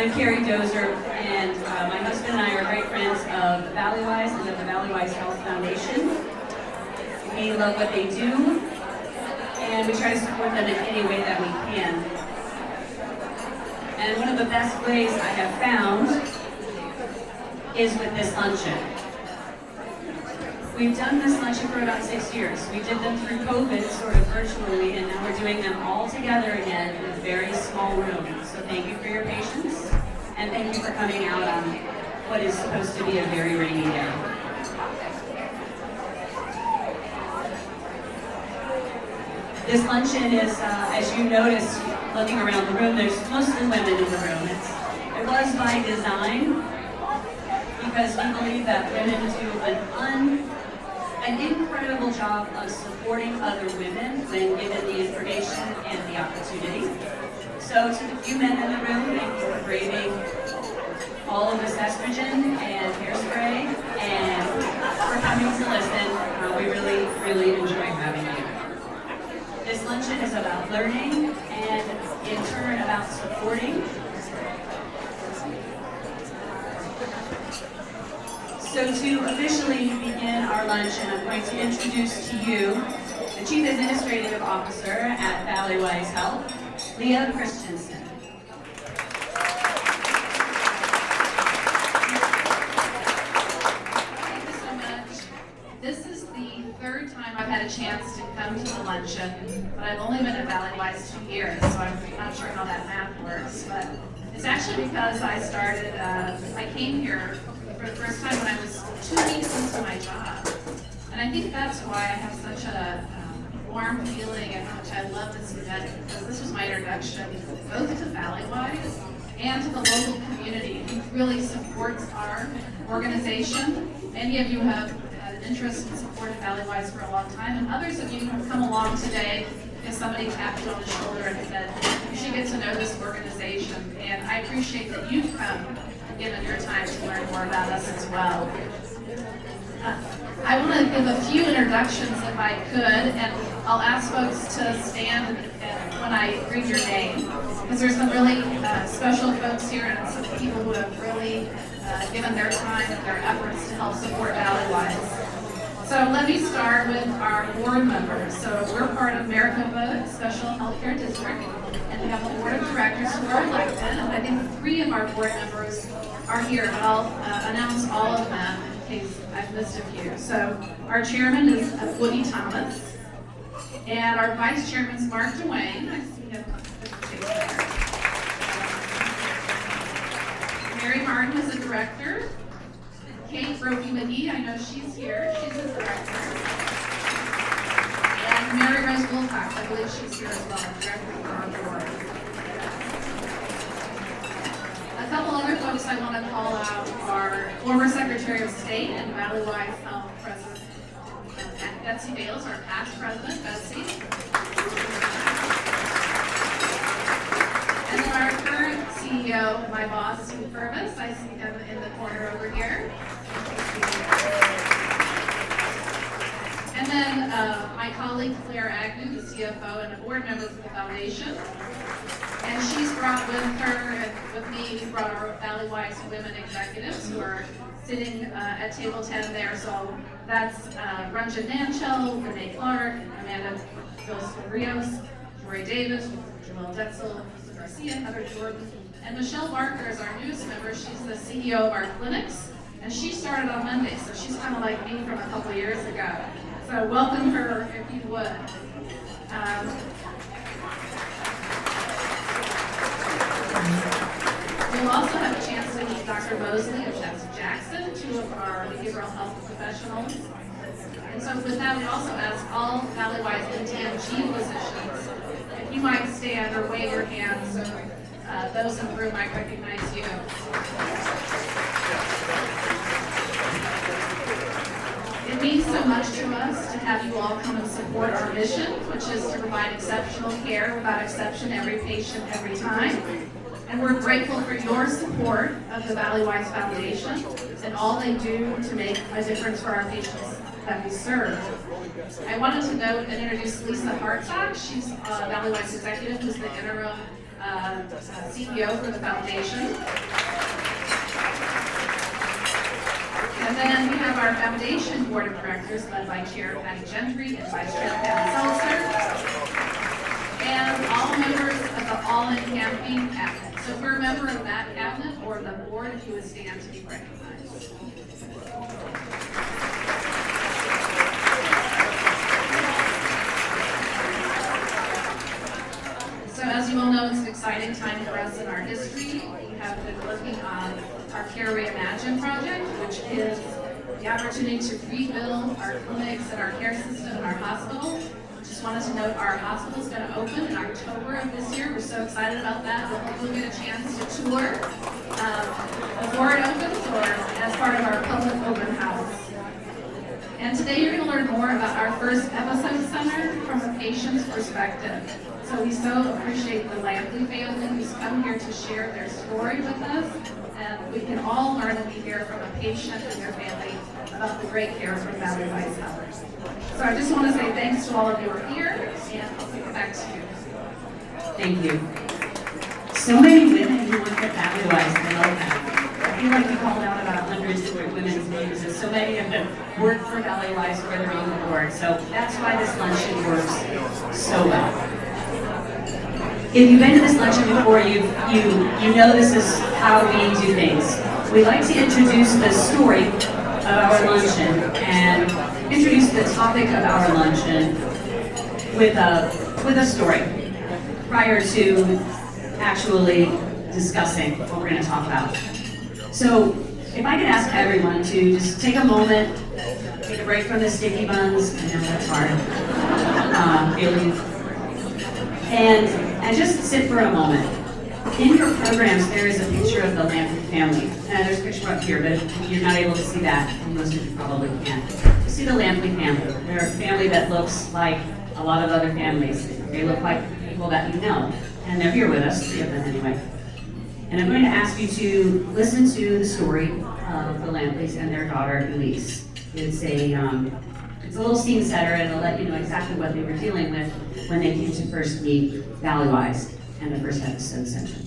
I'm Carrie Dozer, and my husband and I are great friends of the Valleywise and of the Valleywise Health Foundation. We love what they do, and we try to support them in any way that we can. And one of the best ways I have found is with this luncheon. We've done this luncheon for about 6 years. We did them through COVID, sort of virtually, and now we're doing them all together again in a very small room. So thank you for your patience, and thank you for coming out on what is supposed to be a very rainy day. This luncheon is, as you noticed, looking around the room, there's mostly women in the room. It was by design, because we believe that women do an incredible job of supporting other women when given the information and the opportunity. So to the few men in the room, thank you for braving all of this estrogen and hairspray and for coming to listen. We really, really enjoy having you. This luncheon is about learning and in turn about supporting. So to officially begin our luncheon, I'm going to introduce to you the Chief Administrative Officer at Valleywise Health, Leah Christensen. Thank you so much. This is the third time I've had a chance to come to the luncheon, but I've only been at Valleywise 2 years, so I'm not sure how that math works. But it's actually because I came here for the first time when I was 2 weeks into my job. And I think that's why I have such a warm feeling and how much I love this event, because this was my introduction both to Valleywise and to the local community who really supports our organization. Many of you have had an interest in supporting Valleywise for a long time, and others of you have come along today because somebody tapped you on the shoulder and said, you should get to know this organization. And I appreciate that you've come given your time to learn more about us as well. I want to give a few introductions if I could, and I'll ask folks to stand when I read your name, because there's some really special folks here and some people who have really given their time and their efforts to help support Valleywise. So let me start with our board members. So we're part of Maricopa Special Healthcare District, and we have a board of directors who are elected, and I think 3 of our board members are here, but I'll announce all of them in case I've missed a few. So our chairman is Woody Thomas, and our vice chairman is Mark Duane. I see him. Mary Martin is a director. Kate Brophy McGee, I know she's here. She's a director. And Mary Rose Wilcox, I believe she's here as well, a director for our board. A couple other folks I want to call out are former Secretary of State and Valleywise Health President Betsy Bales, our past president, Betsy. And then our current CEO, my boss, Steve Purvis. I see him in the corner over here. And then my colleague Claire Agnew, the CFO and a board member for the foundation. And she's brought with her and with me, we brought our Valleywise women executives who are sitting at table 10 there. So that's Luncheon Nanchel, Renee Clark, Amanda Rios, Jory Davis, Joelle Detzel, Lisa Garcia, Heather Jordan, and Michelle Barker is our newest member. She's the CEO of our clinics, and she started on Monday, so she's kind of like me from a couple years ago. So welcome her if you would. We'll also have a chance to meet Dr. Mosley and Dr. Jackson, 2 of our behavioral health professionals. And so with that, we also ask all Valleywise NTMG physicians, if you might stand or wave your hands so those in the room might recognize you. It means so much to us to have you all come and support our mission, which is to provide exceptional care without exception, every patient, every time. And we're grateful for your support of the Valleywise Foundation and all they do to make a difference for our patients that we serve. I wanted to note and introduce Lisa Hartzog. She's a Valleywise executive who's the interim CEO for the foundation. And then we have our foundation board of directors led by Chair Patty Gentry and Vice Chair Patty Seltzer. And all members of the All-In Campaign Cabinet. So if you're a member of that cabinet or the board, if you would stand to be recognized. So as you all know, it's an exciting time for us in our history. We have been working on our Care Reimagine project, which is the opportunity to rebuild our clinics and our care system and our hospital. Just wanted to note our hospital is going to open in October of this year. We're so excited about that. We'll hopefully get a chance to tour before it opens or as part of our public open house. And today you're going to learn more about our first episode center from a patient's perspective. So we so appreciate the Lampley family who's come here to share their story with us. And we can all learn and we hear from a patient and their family about the great care from Valley Wise Health. So I just want to say thanks to all of you who are here, and I'll take it back to you. Thank you. So many women who work at Valley Wise, I love that. I feel like we called out about 100 different women's names, and so many of them work for Valley Wise or they're on the board. So that's why this luncheon works so well. If you've been to this luncheon before, you know this is how we do things. We like to introduce the story of our luncheon and introduce the topic of our luncheon with a story prior to actually discussing what we're going to talk about. So if I could ask everyone to just take a moment, take a break from the sticky buns, I know that's hard, feelings, and just sit for a moment. In your programs, there is a picture of the Lampley family. There's a picture up here, but you're not able to see that, and most of you probably can't. You see the Lampley family. They're a family that looks like a lot of other families. They look like people that you know, and they're here with us, 3 of them anyway. And I'm going to ask you to listen to the story of the Lampleys and their daughter, Elise. It's a little scene setter, and it'll let you know exactly what they were dealing with when they came to first meet Valley Wise and the first episode session.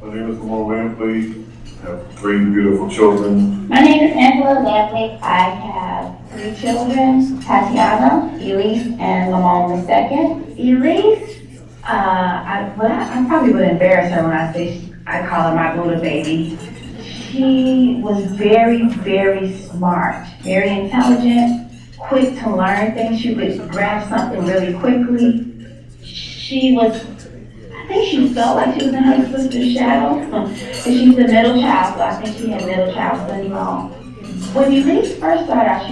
My name is Lamar Lampley. I have 3 beautiful children. My name is Angela Lampley. I have 3 children, Tatiana, Elise, and Lamar II. Elise, I probably would embarrass her when I say I call her my Buddha baby. She was very, very smart, very intelligent, quick to learn things. She would grab something really quickly. I think she felt like she was in her sister's shadow. And she's the middle child, so I think she had middle child syndrome. When Elise first started out,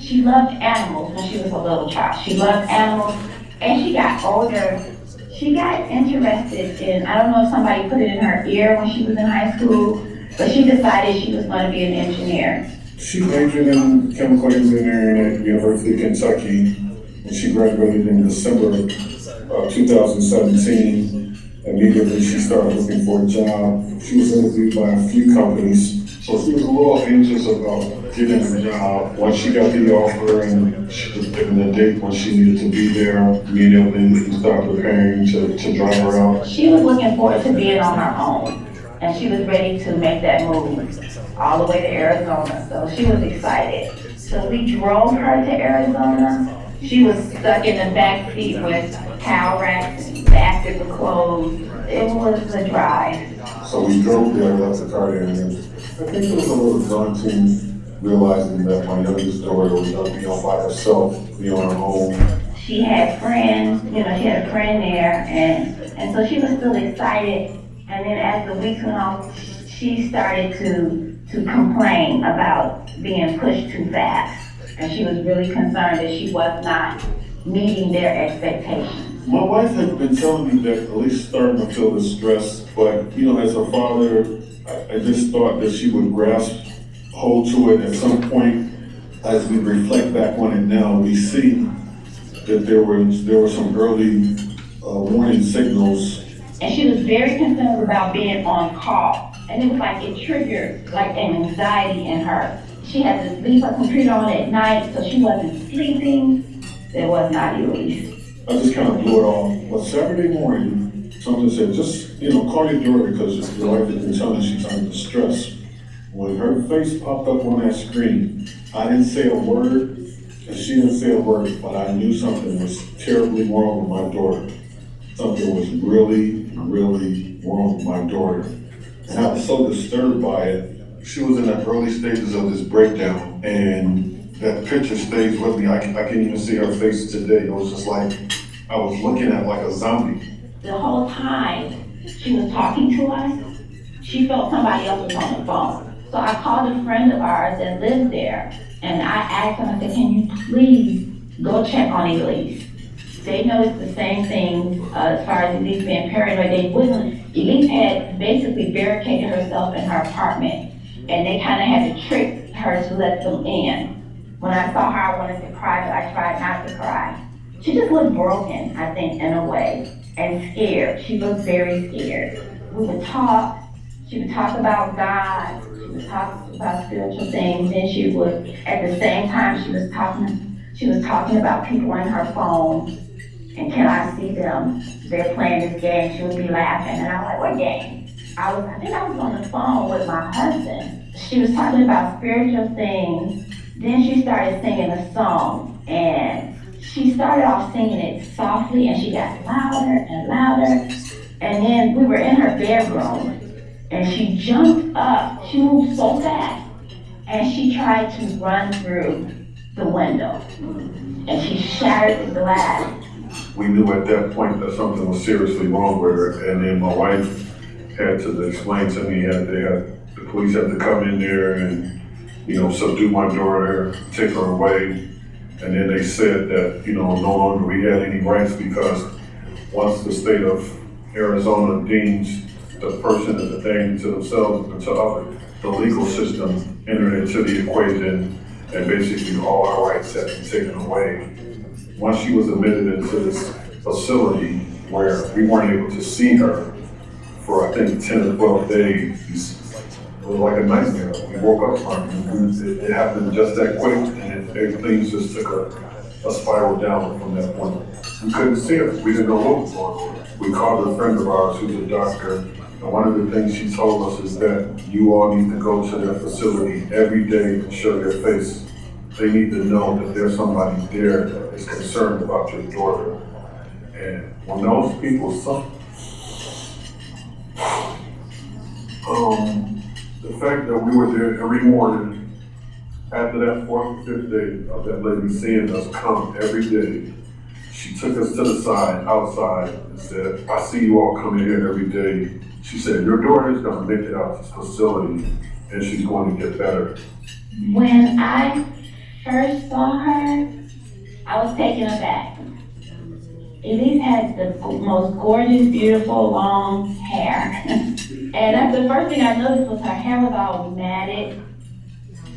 she loved animals when she was a little child. She loved animals. As she got older, she got interested in, I don't know if somebody put it in her ear when she was in high school, but she decided she was going to be an engineer. She majored in chemical engineering at University of Kentucky, and she graduated in December of 2017. Immediately, she started looking for a job. She was interviewed by a few companies, so she was a little anxious about getting a job. Once she got the offer and she was given a date when she needed to be there, immediately we started preparing to drive her out. She was looking forward to being on her own, and she was ready to make that move all the way to Arizona, so she was excited. So we drove her to Arizona. She was stuck in the back seat with towel racks and baskets of clothes. It was a drive. So we drove there, left the car there, and I think it was a little daunting realizing that my youngest daughter was going to be on by herself, be on her own. She had friends, she had a friend there, and so she was still excited. And then as the weeks went on, she started to complain about being pushed too fast. And she was really concerned that she was not meeting their expectations. My wife had been telling me that Elise starting to feel the stress, but as her father, I just thought that she would grasp hold to it at some point. As we reflect back on it now, we see that there were some early warning signals. And she was very concerned about being on call. And it was like it triggered like an anxiety in her. She had to leave her computer on at night, so she wasn't sleeping. It was not Elise. I just kind of blew it off. But Saturday morning, something said, just, call your daughter because your wife has been telling she's under stress. When her face popped up on that screen, I didn't say a word, and she didn't say a word, but I knew something was terribly wrong with my daughter. Something was really, really wrong with my daughter. And I was so disturbed by it. She was in the early stages of this breakdown, and that picture stays with me. I can't even see her face today. It was just like, I was looking at like a zombie. The whole time she was talking to us, she felt somebody else was on the phone. So I called a friend of ours that lives there, and I asked him, I said, can you please go check on Elise? They noticed the same thing as far as Elise being paranoid. They wouldn't, Elise had basically barricaded herself in her apartment, and they kind of had to trick her to let them in. When I saw her, I wanted to cry, but I tried not to cry. She just looked broken, I think, in a way, and scared. She looked very scared. We would talk. She would talk about God. She would talk about spiritual things. Then she would, at the same time, she was talking about people on her phone. And can I see them? They're playing this game. She would be laughing, and I'm like, what game? I think I was on the phone with my husband. She was talking about spiritual things. Then she started singing a song, and she started off singing it softly, and she got louder and louder. And then we were in her bedroom, and she jumped up. She moved so fast, and she tried to run through the window, and she shattered the glass. We knew at that point that something was seriously wrong with her, and then my wife had to explain to me that the police had to come in there and, subdue my daughter, take her away. And then they said that, no longer we had any rights because once the state of Arizona deems the person as a danger to themselves and to others, the legal system entered into the equation, and basically all our rights had been taken away. Once she was admitted into this facility where we weren't able to see her for I think 10 or 12 days, it was like a nightmare. We woke up from it. It happened just that quick, and everything just took a spiral down from that point. We couldn't see her. We didn't know what was going on. We called a friend of ours who's a doctor, and one of the things she told us is that you all need to go to their facility every day and show your face. They need to know that there's somebody there that is concerned about your daughter. And when those people saw, the fact that we were there every morning after that 4th or 5th day of that lady seeing us come every day, she took us to the side, outside, and said, I see you all coming here every day. She said, your daughter's gonna make it out to this facility and she's going to get better. When I first saw her, I was taken aback. Elise had the most gorgeous, beautiful, long hair. And that's the first thing I noticed was her hair was all matted.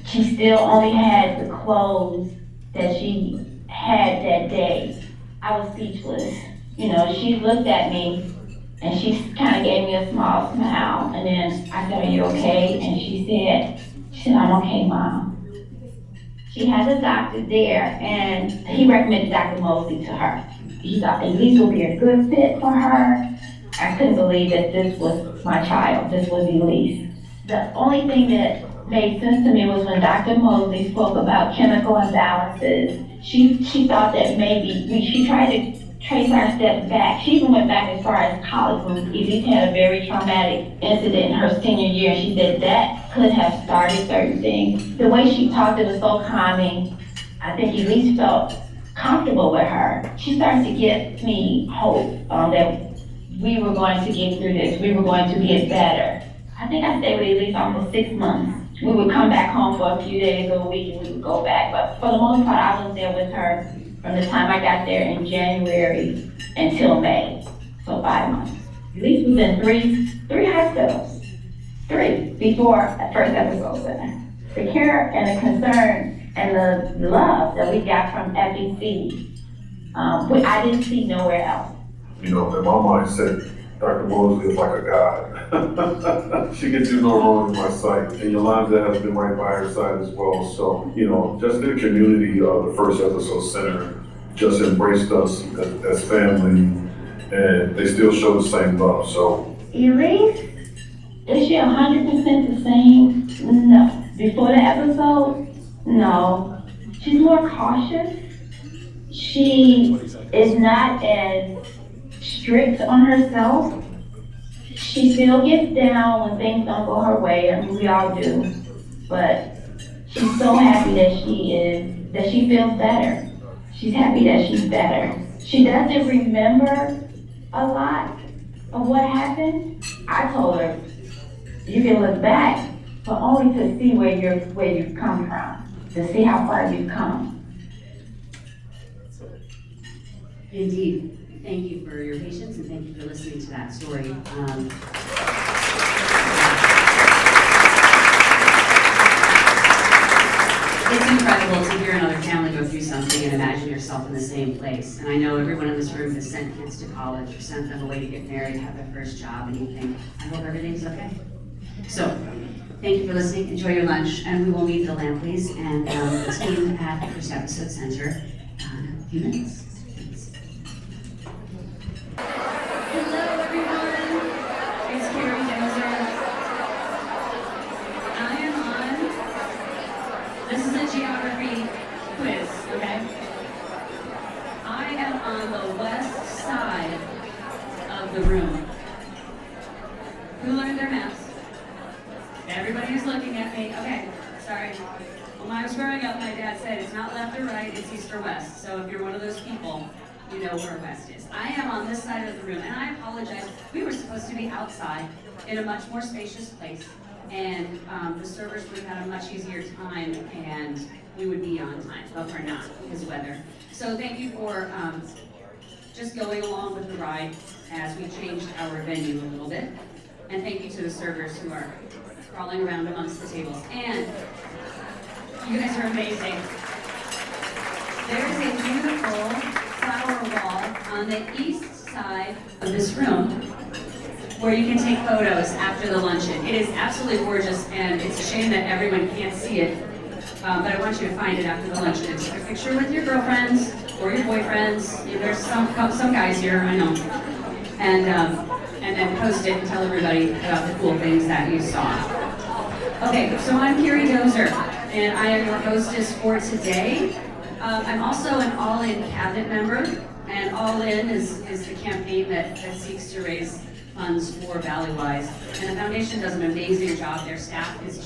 She still only had the clothes that she had that day. I was speechless. She looked at me and she kind of gave me a small smile. And then I said, are you okay? And she said, I'm okay, Mom. She had a doctor there, and he recommended Dr. Mosley to her. He thought Elise would be a good fit for her. I couldn't believe that this was my child. This was Elise. The only thing that made sense to me was when Dr. Mosley spoke about chemical imbalances. She thought that maybe she tried to trace our steps back. She even went back as far as college when Elise had a very traumatic incident in her senior year. She said that could have started certain things. The way she talked, it was so calming. I think Elise felt comfortable with her. She started to give me hope that we were going to get through this. We were going to get better. I think I stayed with Elise almost 6 months. We would come back home for a few days or a week and we would go back. But for the most part, I was there with her from the time I got there in January until May, so 5 months. Elise was in three hospitals, 3 before the first episode center. The care and the concern and the love that we got from FEC, I didn't see nowhere else. In my mindset, Dr. Mosley is like a god. She can do no wrong in my sight. And Yolanda has been right by her side as well. So, just the community of the First Episode Center just embraced us as family. and they still show the same love. So, Elise, is she 100% the same? No. Before the episode? No. She's more cautious. She is not as strict on herself. She still gets down when things don't go her way. I mean, we all do. But she's so happy that she feels better. She's happy that she's better. She doesn't remember a lot of what happened. I told her, you can look back, but only to see where you've come from, to see how far you've come. Indeed. Thank you for your patience and thank you for listening to that story. It's incredible to hear another family go through something and imagine yourself in the same place. And I know everyone in this room has sent kids to college or sent them away to get married, have their first job, and you think, I hope everything's okay. So, thank you for listening. Enjoy your lunch, and we will meet the Lamplies and the team at the First Episode Center in a few minutes. Hello, everyone. It's Carrie Dozer. I am on. This is a geography quiz, okay? I am on the west side of the room. Who learned their maps? Everybody's looking at me. Okay, sorry. When I was growing up, my dad said it's not left or right, it's east or west. So if you're one of those people, you know where west is. I am on this side of the room, and I apologize. We were supposed to be outside in a much more spacious place, and the servers would have had a much easier time, and we would be on time, but we're not because of weather. So thank you for just going along with the ride as we changed our venue a little bit, and thank you to the servers who are crawling around amongst the tables. And you guys are amazing. There is a beautiful flower wall on the east side of this room where you can take photos after the luncheon. It is absolutely gorgeous, and it's a shame that everyone can't see it. But I want you to find it after the luncheon and take a picture with your girlfriends or your boyfriends. There's some guys here, I know. And then post it and tell everybody about the cool things that you saw. Okay, so I'm Carrie Dozer, and I am your hostess for today. I'm also an All In cabinet member, and All In is the campaign that seeks to raise funds for Valleywise. And the foundation does an amazing job. Their staff is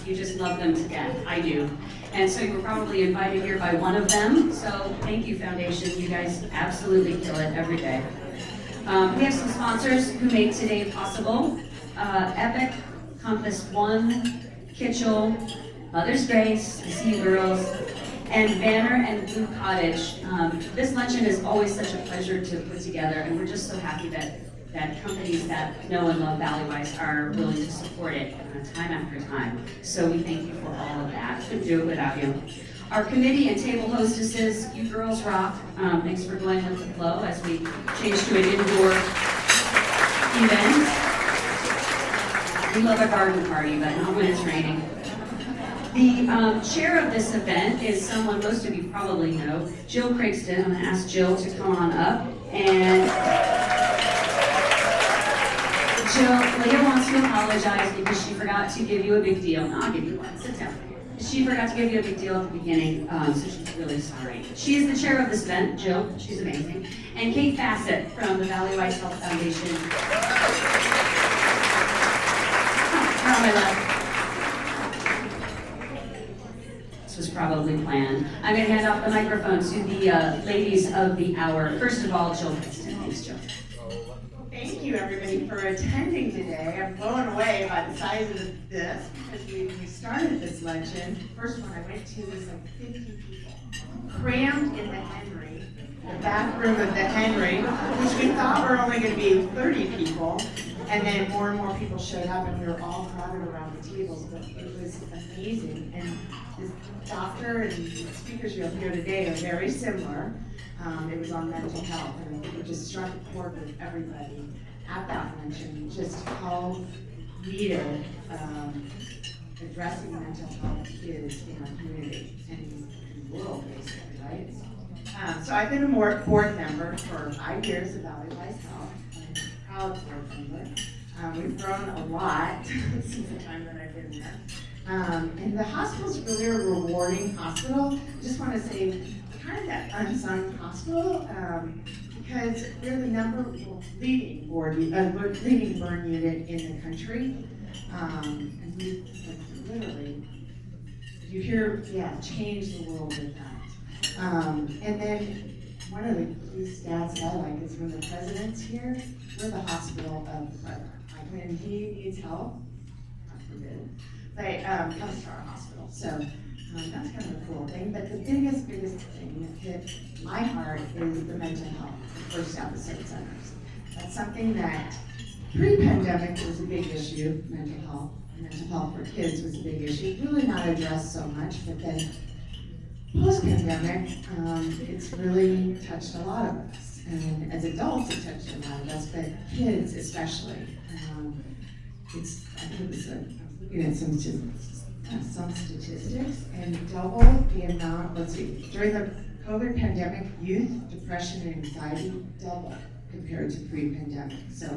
you just love them to death. I do. And so you were probably invited here by one of them. So thank you, foundation. You guys absolutely kill it every day. We have some sponsors who make today possible. Epic, Compass One, Kitchell, Mother's Grace, the Sea Girls, and Banner and Blue Cottage. This luncheon is always such a pleasure to put together, and we're just so happy that companies that know and love Valleywise are willing to support it time after time. So we thank you for all of that. Couldn't do it without you. Our committee and table hostesses, you girls rock. Thanks for going with the flow as we change to an indoor event. We love a garden party, but not when it's raining. The chair of this event is someone most of you probably know, Jill Craigston. I'm going to ask Jill to come on up. And Jill, Leah wants to apologize because she forgot to give you a big deal. No, I'll give you one. Sit down. She forgot to give you a big deal at the beginning, so she's really sorry. She is the chair of this event, Jill. She's amazing. And Kate Bassett from the Valleywise Health Foundation. On my left. This was probably planned. I'm going to hand off the microphone to the ladies of the hour. First of all, Jill Kristen. Thanks, Jill. Thank you, everybody, for attending today. I'm blown away by the size of this because we started this luncheon. The first one I went to was like 50 people, crammed in the Henry, the bathroom of the Henry, which we thought were only going to be 30 people. And then more and more people showed up, and we were all crowded around the tables. But it was amazing. And this doctor and the speakers you'll hear today are very similar. It was on mental health, and it just struck a chord with everybody at that luncheon, just how needed addressing mental health is in our community and in the world, basically, right? So I've been a board member for 5 years of Valley Wise Health. I'm a proud board member. We've grown a lot since the time that I've been there. And the hospital's really a rewarding hospital. I just want to say, kind of that unsung hospital, because we're the leading burn unit in the country. And we literally, you hear, change the world with that. And then one of the key stats that I like is when the president's here, we're the hospital of the president. Like when he needs help, God forbid, they comes to our hospital. So that's kind of a cool thing. But the biggest thing that hit my heart is the mental health, the first episode centers. That's something that pre-pandemic was a big issue, mental health for kids was a big issue. Really not addressed so much, but then post-pandemic, it's really touched a lot of us. And as adults, it touched a lot of us, but kids especially. I was looking at some statistics, and double the amount, during the COVID pandemic, youth depression and anxiety doubled compared to pre-pandemic. So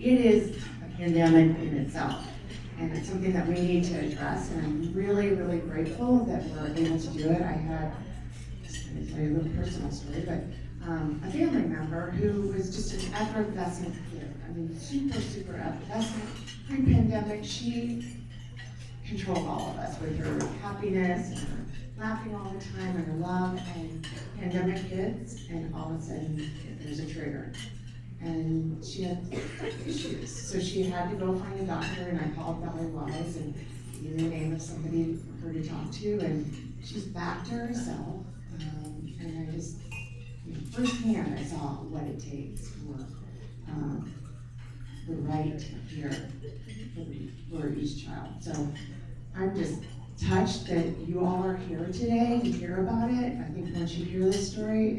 it is a pandemic in itself. And it's something that we need to address, and I'm really, really grateful that we're able to do it. I had, just going to tell you a little personal story, but a family member who was just an effervescent kid. I mean, super effervescent. Pre-pandemic, she controlled all of us with her happiness and her laughing all the time and her love, and pandemic hits, and all of a sudden there's a trigger. And she had issues, so she had to go find a doctor, and I called Valley Wise and gave the name of somebody for her to talk to, and she's back to herself. And I just, firsthand, I saw what it takes for the right care for each child. So I'm just touched that you all are here today to hear about it. I think once you hear this story,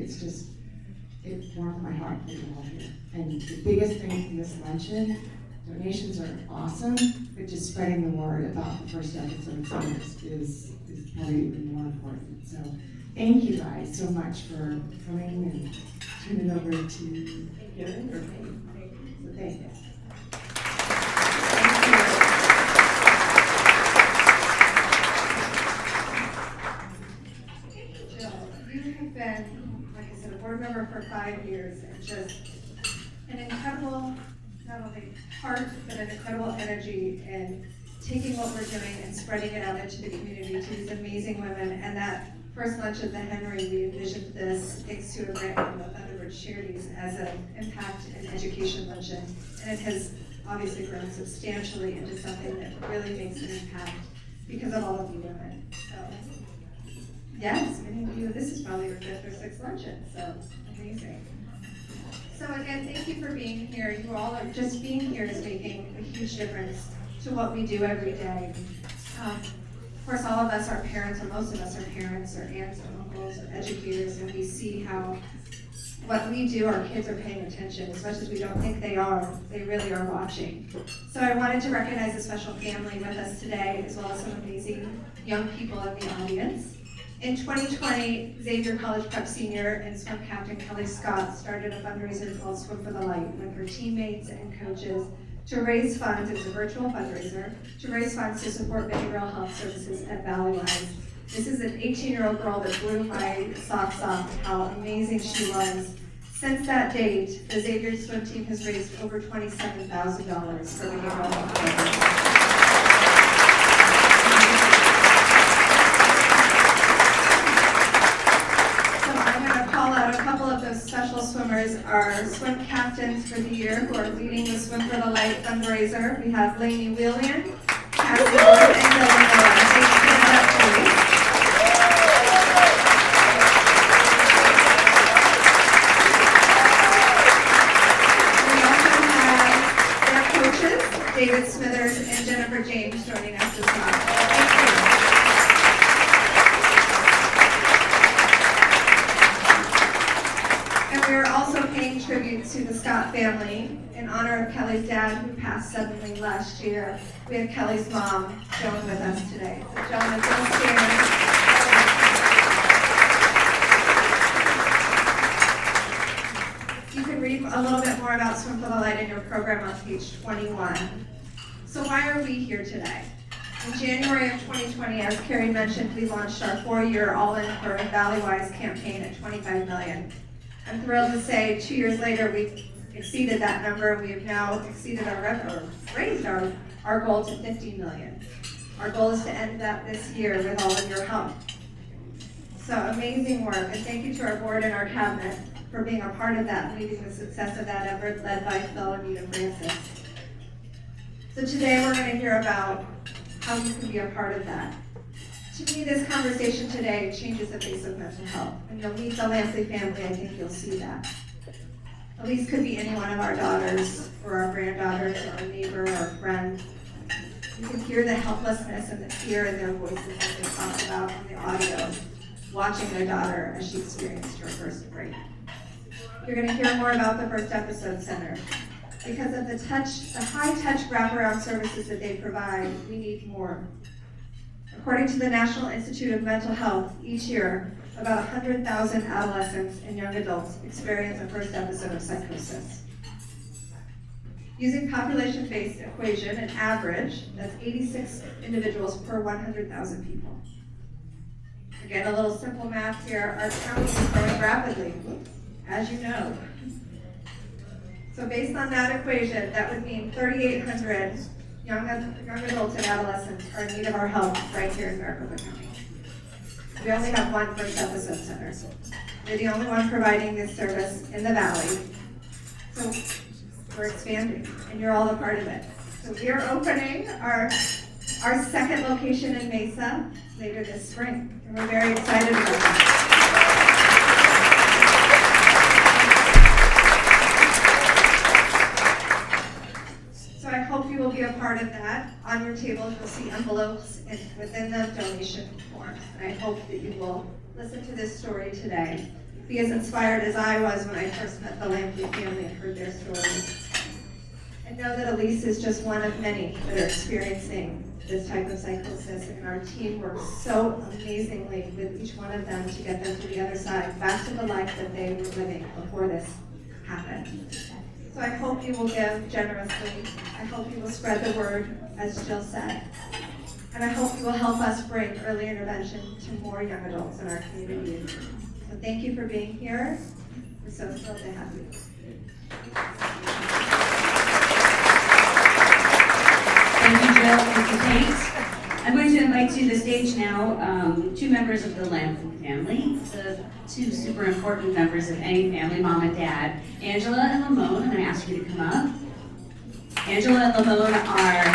it warmed my heart that you're all here. And the biggest thing from this luncheon, donations are awesome, but just spreading the word about the first episode is probably even more important. So thank you guys so much for coming, and turn it over to Karen or Kate. So thank you. You have been, like I said, a board member for 5 years, and just an incredible, not only heart, but an incredible energy in taking what we're doing and spreading it out into the community to these amazing women. And that first lunch at the Henry, we envisioned this thanks to a grant from the Thunderbird Charities as an impact and education luncheon. And it has obviously grown substantially into something that really makes an impact because of all of you women. So, yes, many of you, this is probably your 5th or 6th luncheon, so amazing. So again, thank you for being here. You all are, just being here is making a huge difference to what we do every day. Of course, all of us are parents, or most of us are parents, or aunts, or uncles, or educators, and we see how what we do, our kids are paying attention. As much as we don't think they are, they really are watching. So I wanted to recognize a special family with us today, as well as some amazing young people in the audience. In 2020, Xavier College Prep senior and swim captain Kelly Scott started a fundraiser called Swim for the Light with her teammates and coaches to raise funds. It was a virtual fundraiser to raise funds to support behavioral health services at Valley Wise. This is an 18-year-old girl that blew my socks off how amazing she was. Since that date, the Xavier swim team has raised over $27,000 for behavioral health programs. Special swimmers are swim captains for the year who are leading the Swim for the Light fundraiser. We have Lainey Wheelian, Cassie Wood, and Dylan Miller. Please stand up, please. We also have their coaches, David Smithers and Jennifer James, joining us as well. Thank you. We are also paying tribute to the Scott family in honor of Kelly's dad, who passed suddenly last year. We have Kelly's mom, Joan, with us today. So Joan is upstairs. read a little bit more about Swim for the Light in your program on page 21. So why are we here today? In January of 2020, as Carrie mentioned, we launched our 4-year All-In for Valleywise campaign at $25 million. I'm thrilled to say 2 years later, we've exceeded that number. We have now exceeded raised our goal to $50 million. Our goal is to end that this year with all of your help. So amazing work, and thank you to our board and our cabinet for being a part of that, leading the success of that effort, led by Phil and Anita Francis. So today we're going to hear about how you can be a part of that. To me, this conversation today changes the face of mental health. When you'll meet the Lampley family, I think you'll see that. Elise could be any one of our daughters, or our granddaughters, or a neighbor, or a friend. You can hear the helplessness and the fear in their voices as they talk about on the audio, watching their daughter as she experienced her first break. You're going to hear more about the First Episode Center. Because of the high-touch wraparound services that they provide, we need more. According to the National Institute of Mental Health, each year, about 100,000 adolescents and young adults experience a first episode of psychosis. Using population-based equation, an average, that's 86 individuals per 100,000 people. Again, a little simple math here. Our county is growing rapidly, as you know. So based on that equation, that would mean 3,800 young adults and adolescents are in need of our help right here in Maricopa County. We only have one First Episode Center. We're the only one providing this service in the Valley. So we're expanding, and you're all a part of it. So we are opening our second location in Mesa later this spring, and we're very excited about that. So I hope you will be a part of that. On your table, you'll see envelopes and within them donation forms. And I hope that you will listen to this story today. Be as inspired as I was when I first met the Lampley family and heard their story. And know that Elise is just one of many that are experiencing this type of psychosis, and our team works so amazingly with each one of them to get them to the other side, back to the life that they were living before this happened. So I hope you will give generously. I hope you will spread the word, as Jill said. And I hope you will help us bring early intervention to more young adults in our community. So thank you for being here. We're so thrilled to have you. Thank you, Jill. Thank you, Kate. I'm going to invite to the stage now 2 members of the Lampley family, the 2 super important members of any family, mom and dad, Angela and Lamone. I'm going to ask you to come up. Angela and Lamone are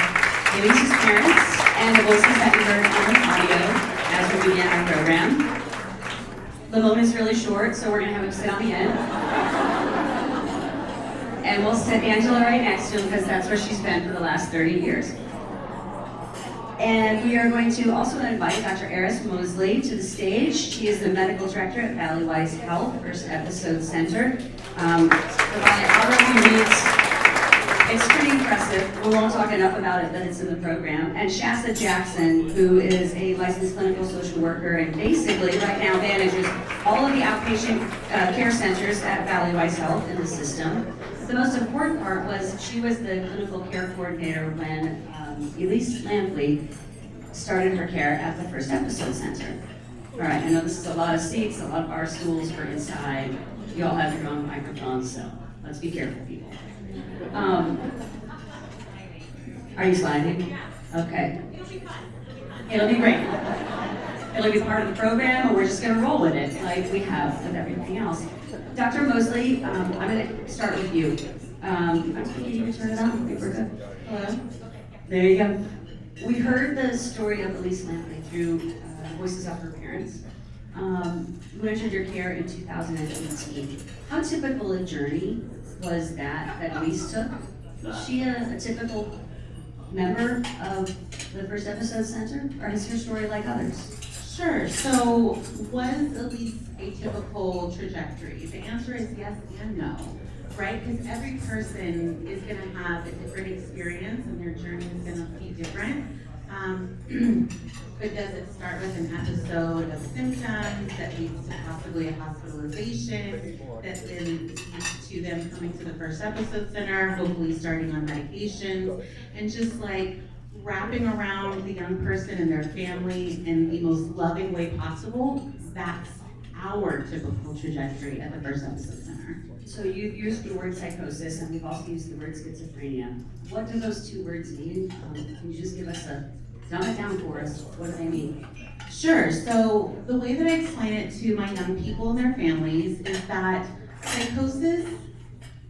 Elise's parents and the voices that you heard on the audio as we begin our program. Lamone is really short, so we're going to have him sit on the end. And we'll sit Angela right next to him because that's where she's been for the last 30 years. And we are going to also invite Dr. Eris Mosley to the stage. She is the medical director at Valleywise Health, First Episode Center. Providing all of you needs. It's pretty impressive. We won't talk enough about it, but it's in the program. And Shasta Jackson, who is a licensed clinical social worker and basically right now manages all of the outpatient care centers at Valleywise Health in the system. The most important part was she was the clinical care coordinator when Elise Lampley started her care at the First Episode Center. All right, I know this is a lot of seats, a lot of our stools are inside. You all have your own microphones, so let's be careful, people. Are you sliding? Okay. It'll be great. It'll be part of the program, or we're just going to roll with it like we have with everything else. Dr. Mosley, I'm going to start with you. Can you turn it on? I think we're good. Hello? There you go. We heard the story of Elise Lampley through voices of her parents. You entered your care in 2018. How typical a journey was that Elise took? Was she a typical member of the First Episode Center, or is her story like others? Sure. So was Elise a typical trajectory? The answer is yes and no, right? Because every person is going to have a different experience and their journey is going to be different. But does it start with an episode of symptoms that leads to possibly a hospitalization, that then leads to them coming to the first episode center, hopefully starting on medications, and just like wrapping around the young person and their family in the most loving way possible? That's our typical trajectory at the first episode center. So you used the word psychosis, and we've also used the word schizophrenia. What do those two words mean? Can you just give us dumb it down for us? What do they mean? Sure, so the way that I explain it to my young people and their families is that psychosis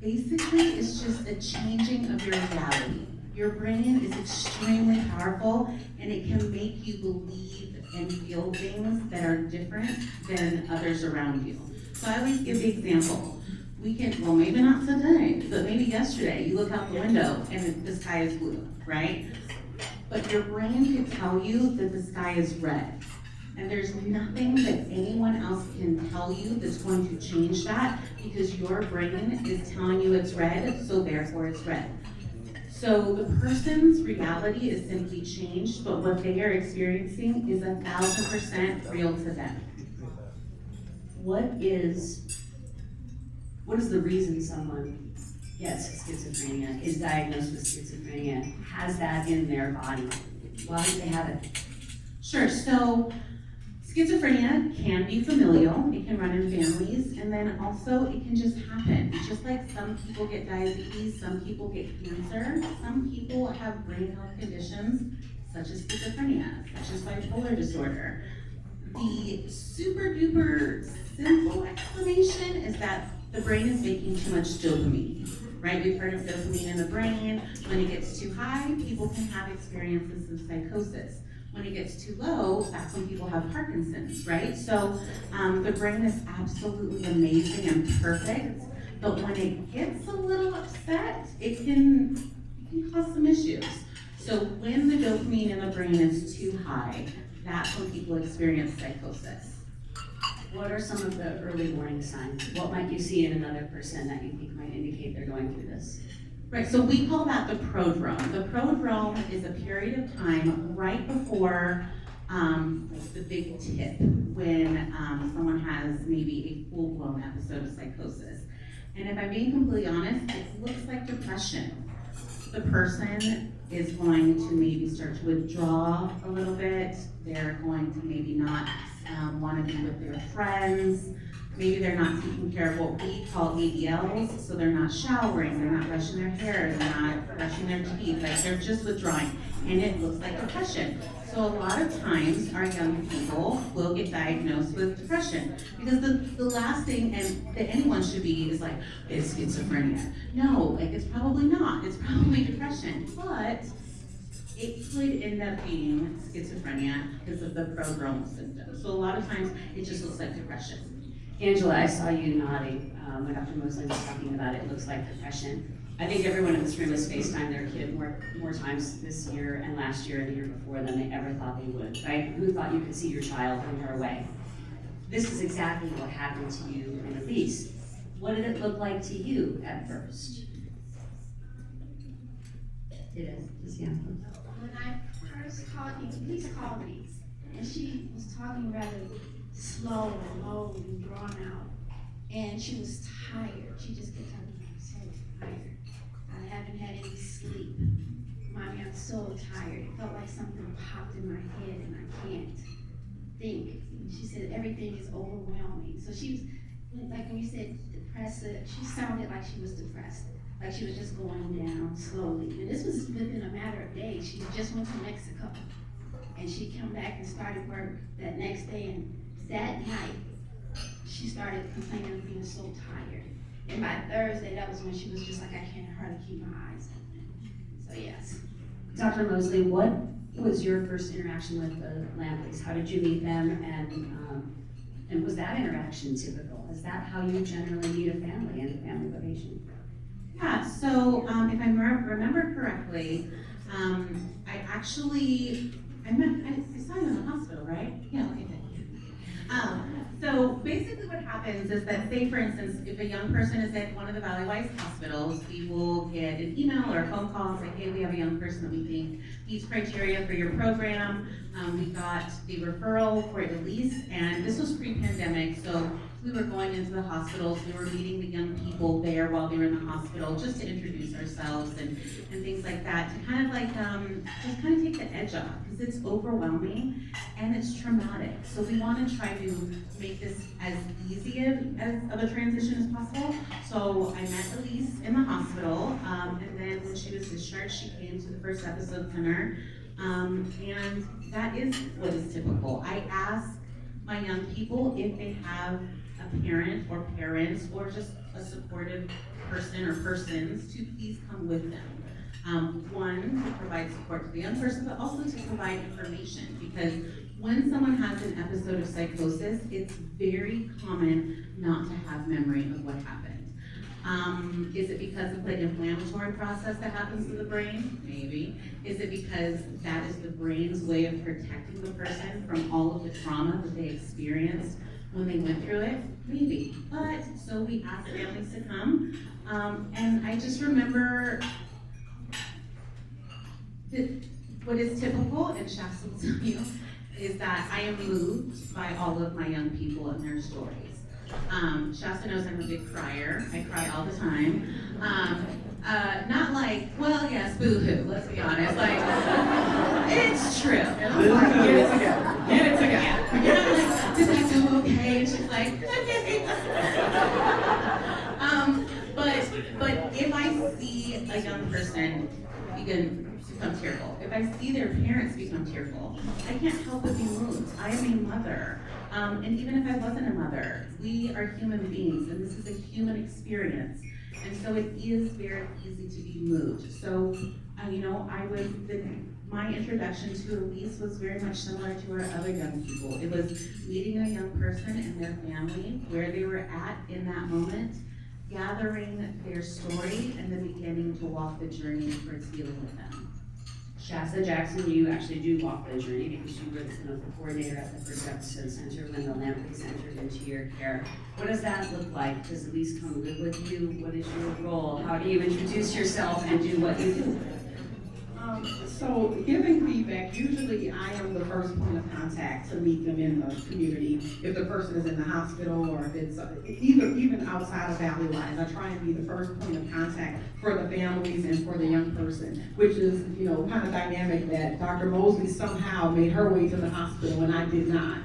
basically is just a changing of your reality. Your brain is extremely powerful, and it can make you believe and feel things that are different than others around you. So I always give the example. Well, maybe not today, but maybe yesterday, you look out the window and the sky is blue, right? But your brain could tell you that the sky is red. And there's nothing that anyone else can tell you that's going to change that, because your brain is telling you it's red, so therefore it's red. So the person's reality is simply changed, but what they are experiencing is 1,000% real to them. What is the reason someone gets schizophrenia, is diagnosed with schizophrenia, has that in their body? Why do they have it? Sure, so schizophrenia can be familial, it can run in families, and then also it can just happen. Just like some people get diabetes, some people get cancer, some people have brain health conditions such as schizophrenia, such as bipolar disorder. The super duper simple explanation is that the brain is making too much dopamine, right? We've heard of dopamine in the brain. When it gets too high, people can have experiences of psychosis. When it gets too low, that's when people have Parkinson's, right? So the brain is absolutely amazing and perfect, but when it gets a little upset, it can cause some issues. So when the dopamine in the brain is too high, that's when people experience psychosis. What are some of the early warning signs? What might you see in another person that you think might indicate they're going through this? Right, so we call that the prodrome. The prodrome is a period of time right before the big tip, when someone has maybe a full-blown episode of psychosis. And if I'm being completely honest, it looks like depression. The person is going to maybe start to withdraw a little bit. They're going to maybe not want to be with their friends. Maybe they're not taking care of what we call ADLs, so they're not showering, they're not brushing their hair, they're not brushing their teeth, like they're just withdrawing, and it looks like depression. So a lot of times, our young people will get diagnosed with depression, because the last thing that anyone should be is like, it's schizophrenia. No, like it's probably not, it's probably depression, but it could end up being schizophrenia because of the prodromal symptoms. So a lot of times, it just looks like depression. Angela, I saw you nodding when Dr. Mosley was talking about it. It looks like depression. I think everyone in this room has FaceTimed their kid more times this year and last year and the year before than they ever thought they would, right? Who thought you could see your child when you're away? This is exactly what happened to you and Elise. What did it look like to you at first? It is, yeah. When I first called you, Elise called me, and she was talking rather slow and low and drawn out, and she was tired. She just kept telling me, I'm so tired. I haven't had any sleep. Mommy, I'm so tired. It felt like something popped in my head and I can't think. And she said everything is overwhelming. So she was, like when you said depressed, she sounded like she was depressed. Like she was just going down slowly. And this was within a matter of days. She just went to Mexico. And she came back and started work that next day, and that night, she started complaining of being so tired. And by Thursday, that was when she was just like, I can't hardly keep my eyes open. So yes. Dr. Mosley, what was your first interaction with the Lampreys? How did you meet them, and was that interaction typical? Is that how you generally meet a family and a family of a patient? Yeah, so if I remember correctly, I saw you in the hospital, right? Yeah, okay, good. So basically what happens is that, say for instance, if a young person is at one of the Valley-Wise hospitals, we will get an email or a phone call and say, hey, we have a young person that we think meets criteria for your program. We got the referral for Elise, and this was pre-pandemic, so we were going into the hospitals, we were meeting the young people there while they were in the hospital, just to introduce ourselves and things like that, to kind of like, just kind of take the edge off, because it's overwhelming and it's traumatic. So we want to try to make this as easy as of a transition as possible. So I met Elise in the hospital, and then when she was discharged, she came to the first episode center, and that is what is typical. I ask my young people if they have a parent or parents or just a supportive person or persons to please come with them. One, to provide support to the young person, but also to provide information, because when someone has an episode of psychosis, it's very common not to have memory of what happened. Is it because of the inflammatory process that happens to the brain? Maybe. Is it because that is the brain's way of protecting the person from all of the trauma that they experienced when they went through it? Maybe. But, so we asked families to come, and I just remember that what is typical, and Shasta will tell you, is that I am moved by all of my young people and their stories. Shasta knows I'm a big crier. I cry all the time. Not like, well, yes, boo-hoo, let's be honest. Like, it's true. And I'm like, get it together. Get it together. And I'm like, did that go okay? And she's like, okay. But if I see a young person become tearful, if I see their parents become tearful, I can't help but be moved. I am a mother. And even if I wasn't a mother, we are human beings, and this is a human experience. And so it is very easy to be moved. So, my introduction to Elise was very much similar to our other young people. It was meeting a young person and their family, where they were at in that moment, gathering their story, and then beginning to walk the journey towards healing with them. Shasta Jackson, you actually do walk the journey because you were the clinical coordinator at the First Episode Center when the Lamprey's entered into your care. What does that look like? Does Elise come live with you? What is your role? How do you introduce yourself and do what you do? So giving feedback, usually I am the first point of contact to meet them in the community. If the person is in the hospital or if it's even outside of Valley-Wise, I try and be the first point of contact for the families and for the young person, which is, kind of dynamic that Dr. Mosley somehow made her way to the hospital and I did not.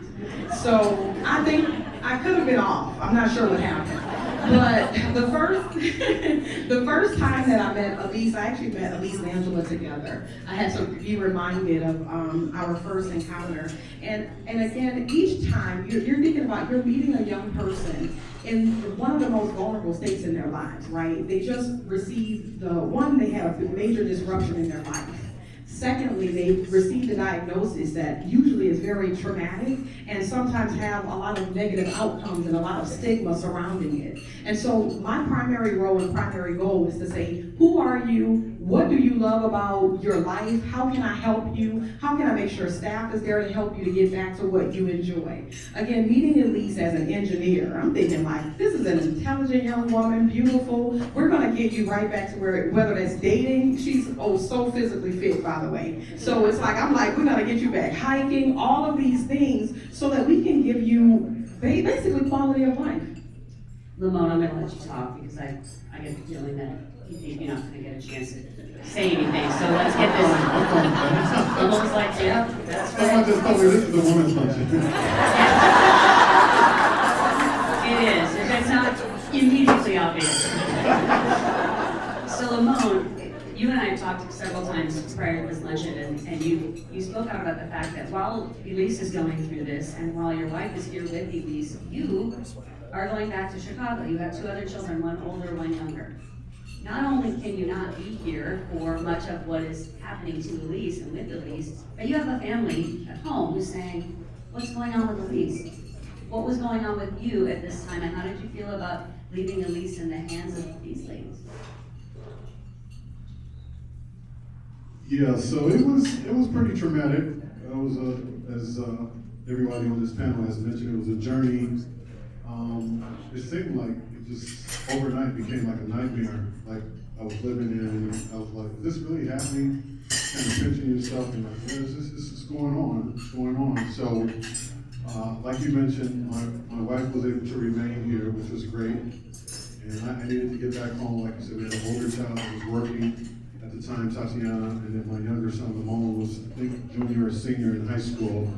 So I think I could have been off. I'm not sure what happened. But the first time that I met Elise, I actually met Elise and Angela together. I had to be reminded of our first encounter. And again, each time you're thinking about, you're meeting a young person in one of the most vulnerable states in their lives, right? They just received they had a major disruption in their life. Secondly, they received a diagnosis that usually is very traumatic and sometimes have a lot of negative outcomes and a lot of stigma surrounding it. And so my primary role and primary goal is to say, who are you? What do you love about your life? How can I help you? How can I make sure staff is there to help you to get back to what you enjoy? Again, meeting Elise as an engineer, I'm thinking like, this is an intelligent young woman, beautiful. We're gonna get you right back to whether that's dating, she's so physically fit, by the way. So it's like, I'm like, we're gonna get you back hiking, all of these things, so that we can give you basically quality of life. Lamone, I'm gonna let you talk because I get the feeling that you think you're not gonna get a chance to say anything, so let's get this. Lamone's like, yeah, that's right. Someone just told me this is a women's luncheon. It is, if it's not immediately obvious. So Lamone, you and I have talked several times prior to this luncheon, and you spoke out about the fact that while Elise is going through this, and while your wife is here with Elise, you are going back to Chicago. You have 2 other children, one older, one younger. Not only can you not be here for much of what is happening to Elise and with Elise, but you have a family at home who's saying, what's going on with Elise? What was going on with you at this time, and how did you feel about leaving Elise in the hands of these ladies? Yeah, so it was pretty traumatic. It was everybody on this panel has mentioned, it was a journey. It seemed like it just overnight became like a nightmare. Like I was living in, and I was like, is this really happening? Kind of pinching yourself and like, yeah, this is going on. It's going on. So, like you mentioned, my wife was able to remain here, which was great. And I needed to get back home. Like you said, we had an older child that was working at the time, Tatiana, and then my younger son, Lamone, was, I think, junior or senior in high school.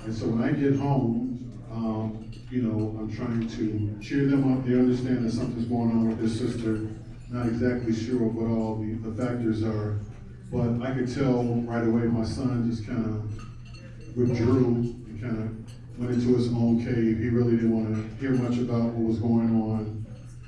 And so when I get home, I'm trying to cheer them up. They understand that something's going on with their sister. Not exactly sure of what all the factors are, but I could tell right away my son just kind of withdrew and kind of went into his own cave. He really didn't want to hear much about what was going on.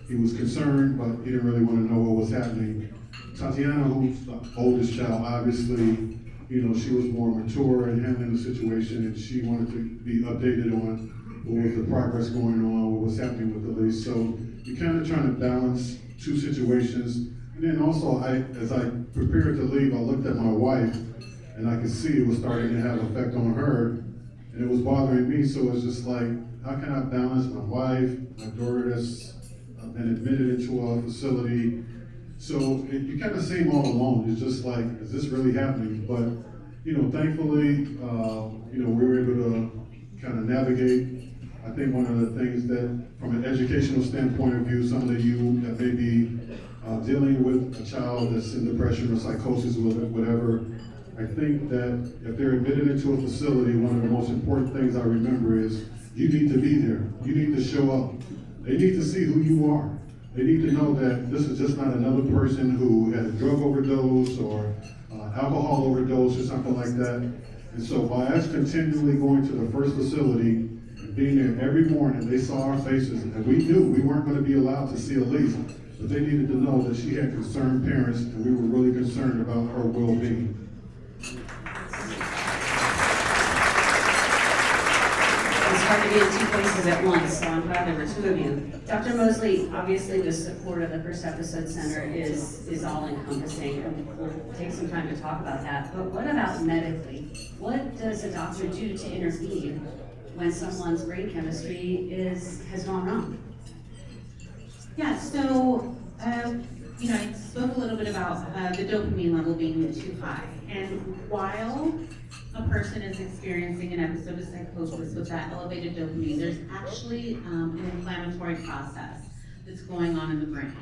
He was concerned, but he didn't really want to know what was happening. Tatiana, who's the oldest child, obviously, she was more mature in handling the situation, and she wanted to be updated on what was the progress going on, what was happening with the lease. So you're kind of trying to balance two situations. And then also, as I prepared to leave, I looked at my wife, and I could see it was starting to have an effect on her, and it was bothering me. So it's just like, how can I balance my wife, my daughter that's been admitted into a facility? So you kind of seem all alone. It's just like, is this really happening? But, thankfully, we were able to kind of navigate. I think one of the things that, from an educational standpoint of view, some of you that may be dealing with a child that's in depression or psychosis or whatever, I think that if they're admitted into a facility, one of the most important things I remember is you need to be there. You need to show up. They need to see who you are. They need to know that this is just not another person who had a drug overdose or alcohol overdose or something like that. And so by us continually going to the first facility and being there every morning, they saw our faces, and we knew we weren't going to be allowed to see Elise, but they needed to know that she had concerned parents, and we were really concerned about her well-being. It's hard to be in two places at once, so I'm glad there were two of you. Dr. Mosley, obviously the support of the First Episode Center is all encompassing, and we'll take some time to talk about that. But what about medically? What does a doctor do to intervene when someone's brain chemistry has gone wrong? Yeah, so, I spoke a little bit about the dopamine level being too high. And while a person is experiencing an episode of psychosis with that elevated dopamine, there's actually an inflammatory process that's going on in the brain.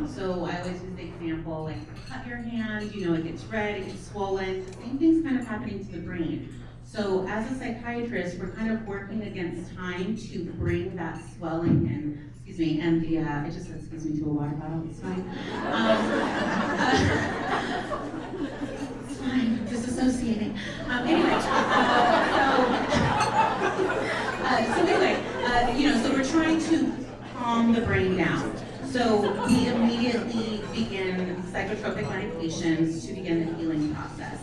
So I always use the example, like cut your hand, it gets red, it gets swollen. The same thing's kind of happening to the brain. So as a psychiatrist, we're kind of working against time to bring that swelling and I just said excuse me to a water bottle, it's fine. It's fine, disassociating. So we're trying to calm the brain down. So we immediately begin psychotropic medications to begin the healing process.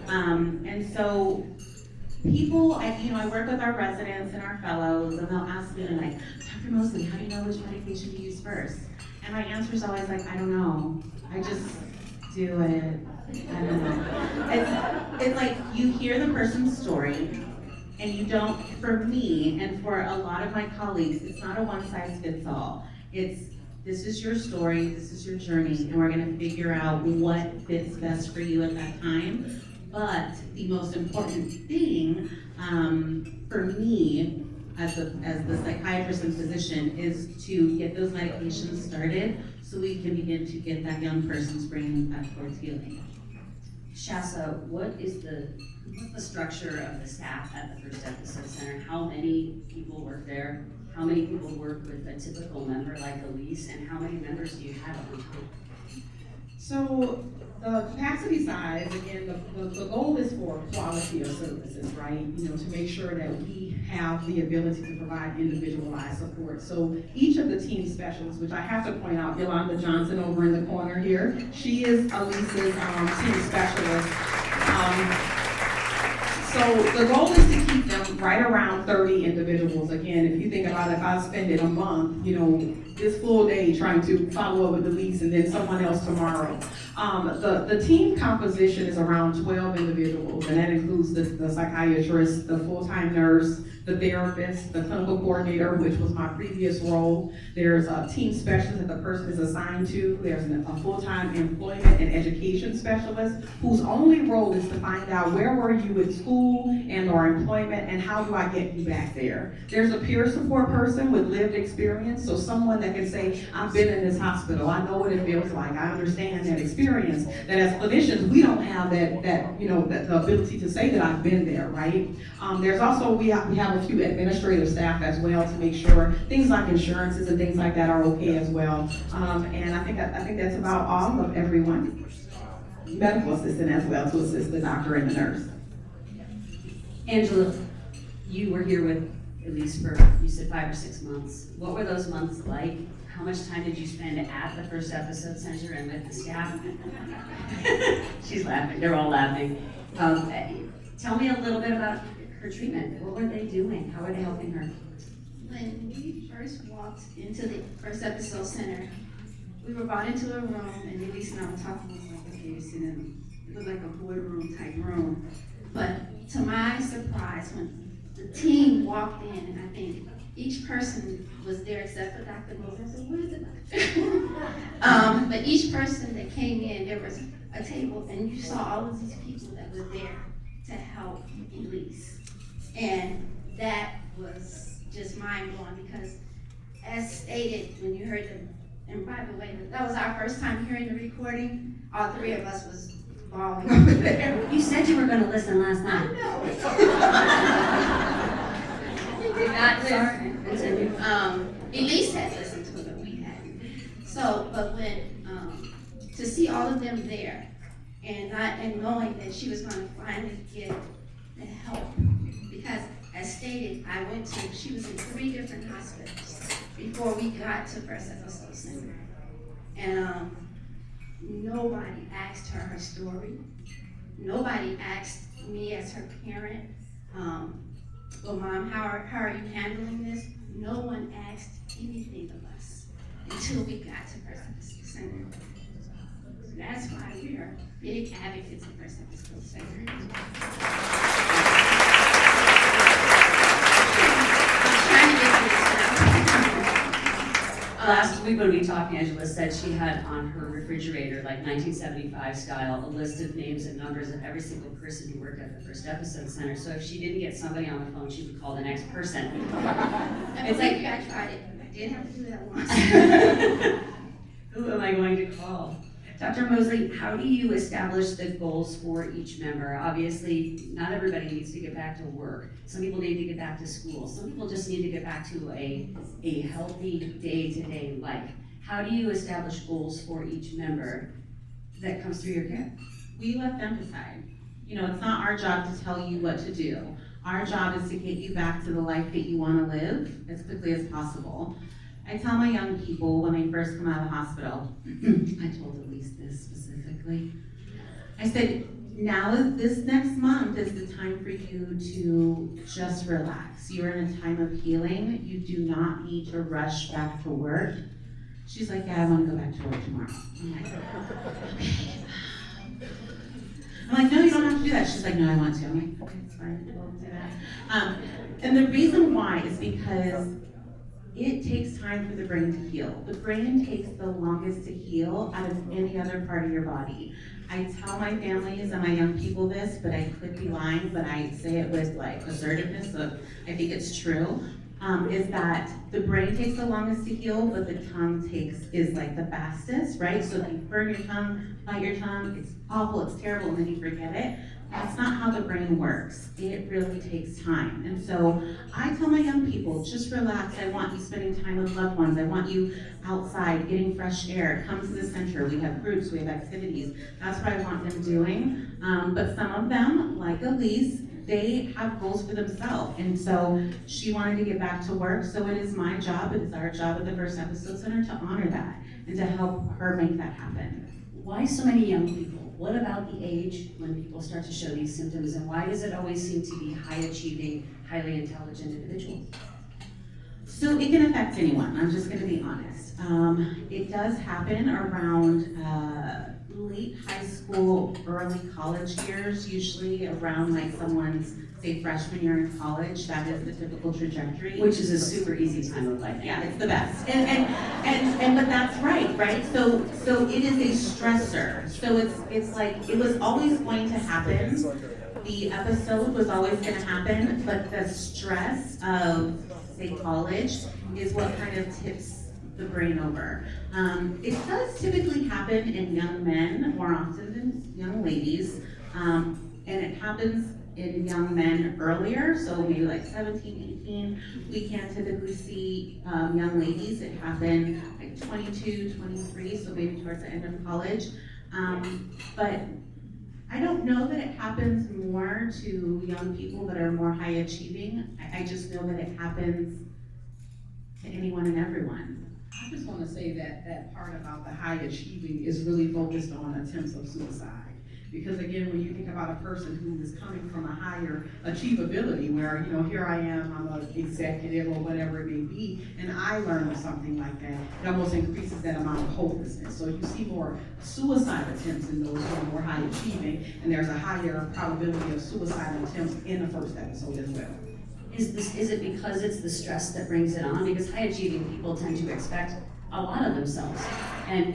And so people, I work with our residents and our fellows, and they'll ask me like, Dr. Mosley, how do you know which medication to use first? And my answer is always like, I don't know. I just do it. I don't know. It's like you hear the person's story, and you don't, for me and for a lot of my colleagues, it's not a one-size-fits-all. It's, this is your story, this is your journey, and we're gonna figure out what fits best for you at that time. But the most important thing for me as the psychiatrist and physician is to get those medications started so we can begin to get that young person's brain back towards healing. Shasa, what's the structure of the staff at the First Episode Center? How many people work there? How many people work with a typical member like Elise, and how many members do you have on time? So the capacity size, again, the goal is for quality of services, right? To make sure that we have the ability to provide individualized support. So each of the team specialists, which I have to point out, Yolanda Johnson over in the corner here, she is Elise's team specialist. So the goal is to keep them right around 30 individuals. Again, if you think about it, if I spend it a month, this full day trying to follow up with Elise and then someone else tomorrow. The team composition is around 12 individuals, and that includes the psychiatrist, the full-time nurse, the therapist, the clinical coordinator, which was my previous role. There's a team specialist that the person is assigned to. There's a full-time employment and education specialist whose only role is to find out where were you at school and or employment and how do I get you back there. There's a peer support person with lived experience, so someone that can say, I've been in this hospital, I know what it feels like, I understand that experience. That as clinicians, we don't have the ability to say that I've been there, right? There's also, we have a few administrative staff as well to make sure things like insurances and things like that are okay as well. And I think that's about all of everyone. Medical assistant as well to assist the doctor and the nurse. Angela, you were here with Elise for, you said 5 or 6 months. What were those months like? How much time did you spend at the first episode center and with the staff? She's laughing, they're all laughing. Tell me a little bit about her treatment. What were they doing? How were they helping her? When we first walked into the first episode center, we were brought into a room, and Elise and I were talking. I was like, okay, you're sitting in, it looked like a boardroom type room. But to my surprise, when the team walked in, and I think each person was there except for Dr. Moses. I said, what is it? But each person that came in, there was a table, and you saw all of these people that were there to help Elise. And that was just mind-blowing because, as stated, when you heard them, and by the way, that was our first time hearing the recording. All 3 of us was bawling over there. You said you were going to listen last night. We did not Sorry. listen. Elise had listened to it, but we hadn't. So, but when, to see all of them there, and knowing that she was going to finally get the help, because as stated, she was in 3 different hospitals before we got to First Episode Center. And nobody asked her story. Nobody asked me as her parent, well, Mom, how are you handling this? No one asked anything of us until we got to First Episode Center. So that's why we are big advocates of First Episode Center. Last week when we talked, Angela said she had on her refrigerator, like 1975 style, a list of names and numbers of every single person who worked at the First Episode Center. So if she didn't get somebody on the phone, she would call the next person. It's like, I tried it. I did have to do that once. Who am I going to call? Dr. Mosley, how do you establish the goals for each member? Obviously, not everybody needs to get back to work. Some people need to get back to school. Some people just need to get back to a healthy day-to-day life. How do you establish goals for each member that comes through your care? We let them decide. You know, it's not our job to tell you what to do. Our job is to get you back to the life that you want to live as quickly as possible. I tell my young people when they first come out of the hospital, I told Elise this specifically, I said, this next month is the time for you to just relax. You're in a time of healing. You do not need to rush back to work. She's like, yeah, I want to go back to work tomorrow. I'm like, okay. I'm like, no, you don't have to do that. She's like, no, I want to. I'm like, okay, it's fine, we'll do that. And the reason why is because it takes time for the brain to heal. The brain takes the longest to heal out of any other part of your body. I tell my families and my young people this, but I could be lying, but I say it with like assertiveness, so I think it's true, is that the brain takes the longest to heal, but the tongue is like the fastest, right? So if you burn your tongue, bite your tongue, it's awful, it's terrible, and then you forget it. That's not how the brain works. It really takes time. And so I tell my young people, just relax. I want you spending time with loved ones. I want you outside, getting fresh air. Come to the center. We have groups, we have activities. That's what I want them doing. But some of them, like Elise, they have goals for themselves. And so she wanted to get back to work. So it is my job, it is our job at the First Episode Center to honor that and to help her make that happen. Why so many young people? What about the age when people start to show these symptoms, and why does it always seem to be high-achieving, highly intelligent individuals? So it can affect anyone, I'm just gonna be honest. It does happen around late high school, early college years, usually around like someone's, say, freshman year in college. That is the typical trajectory. Which is a super easy time of life. Yeah, it's the best. And but that's right? So it is a stressor. So it's like, it was always going to happen. The episode was always gonna happen, but the stress of, say, college is what kind of tips the brain over. It does typically happen in young men more often than young ladies. And it happens in young men earlier, so maybe like 17, 18. We can typically see young ladies, it happen like 22, 23, so maybe towards the end of college. But I don't know that it happens more to young people that are more high achieving. I just know that it happens to anyone and everyone. I just want to say that that part about the high achieving is really focused on attempts of suicide. Because again, when you think about a person who is coming from a higher achievability, where, you know, here I am, I'm an executive or whatever it may be, and I learn something like that, it almost increases that amount of hopelessness. So you see more suicide attempts in those who are more high achieving, and there's a higher probability of suicide attempts in the first episode as well. Is it because it's the stress that brings it on? Because high achieving people tend to expect a lot of themselves. And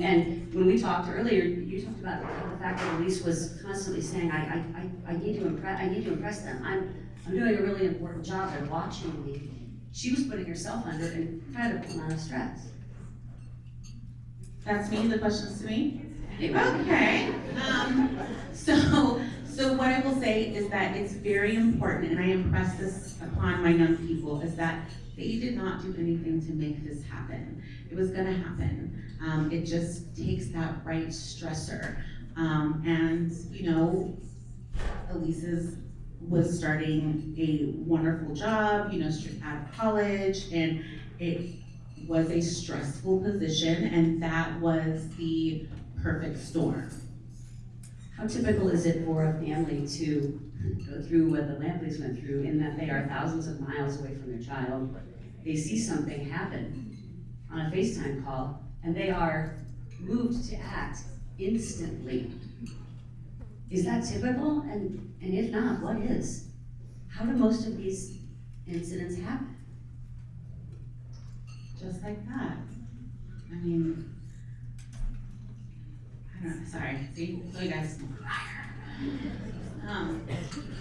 when we talked earlier, you talked about the fact that Elise was constantly saying, I need to impress them. I'm doing a really important job, they're watching me. She was putting herself under an incredible amount of stress. That's me, the question's to me? Anyway. Okay. So what I will say is that it's very important, and I impress this upon my young people, is that they did not do anything to make this happen. It was gonna happen. It just takes that right stressor. And, you know, Elise's was starting a wonderful job, you know, straight out of college, and it was a stressful position, and that was the perfect storm. How typical is it for a family to go through what the Lampleys went through, in that they are thousands of miles away from their child? They see something happen on a FaceTime call, and they are moved to act instantly. Is that typical? And if not, what is? How do most of these incidents happen? Just like that. I mean, I don't know, sorry, see, so you guys.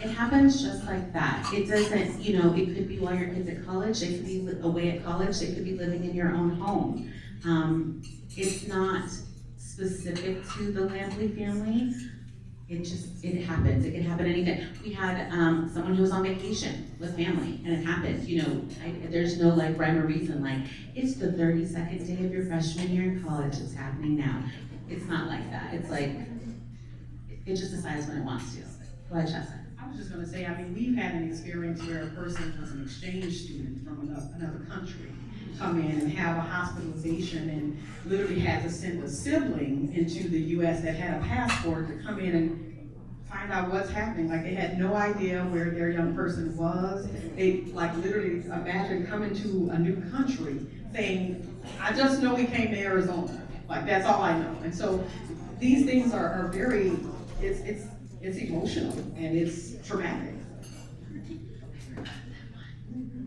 It happens just like that. It doesn't, you know, it could be while your kid's at college, they could be away at college, they could be living in your own home. It's not specific to the Lampley family. It happens. It can happen any day. We had someone who was on vacation with family, and it happened. You know, there's no like rhyme or reason. Like, it's the 32nd day of your freshman year in college. It's happening now. It's not like that. It's like, it just decides when it wants to. Go ahead, Chessa. I was just gonna say, I mean, we've had an experience where a person was an exchange student from another country come in and have a hospitalization and literally had to send a sibling into the US that had a passport to come in and find out what's happening. Like, they had no idea where their young person was. They, like, literally imagine coming to a new country saying, I just know we came to Arizona. Like, that's all I know. And so these things are very, it's emotional and it's traumatic.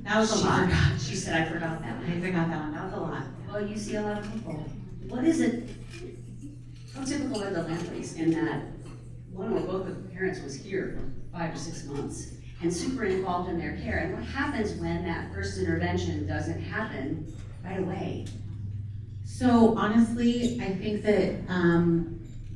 That was a lot. She said, I forgot that one. I forgot that one. That was a lot. Well, you see a lot of people. What is it? How typical are the Lampleys in that one or both of the parents was here for 5 to 6 months and super involved in their care? And what happens when that first intervention doesn't happen right away? So honestly, I think that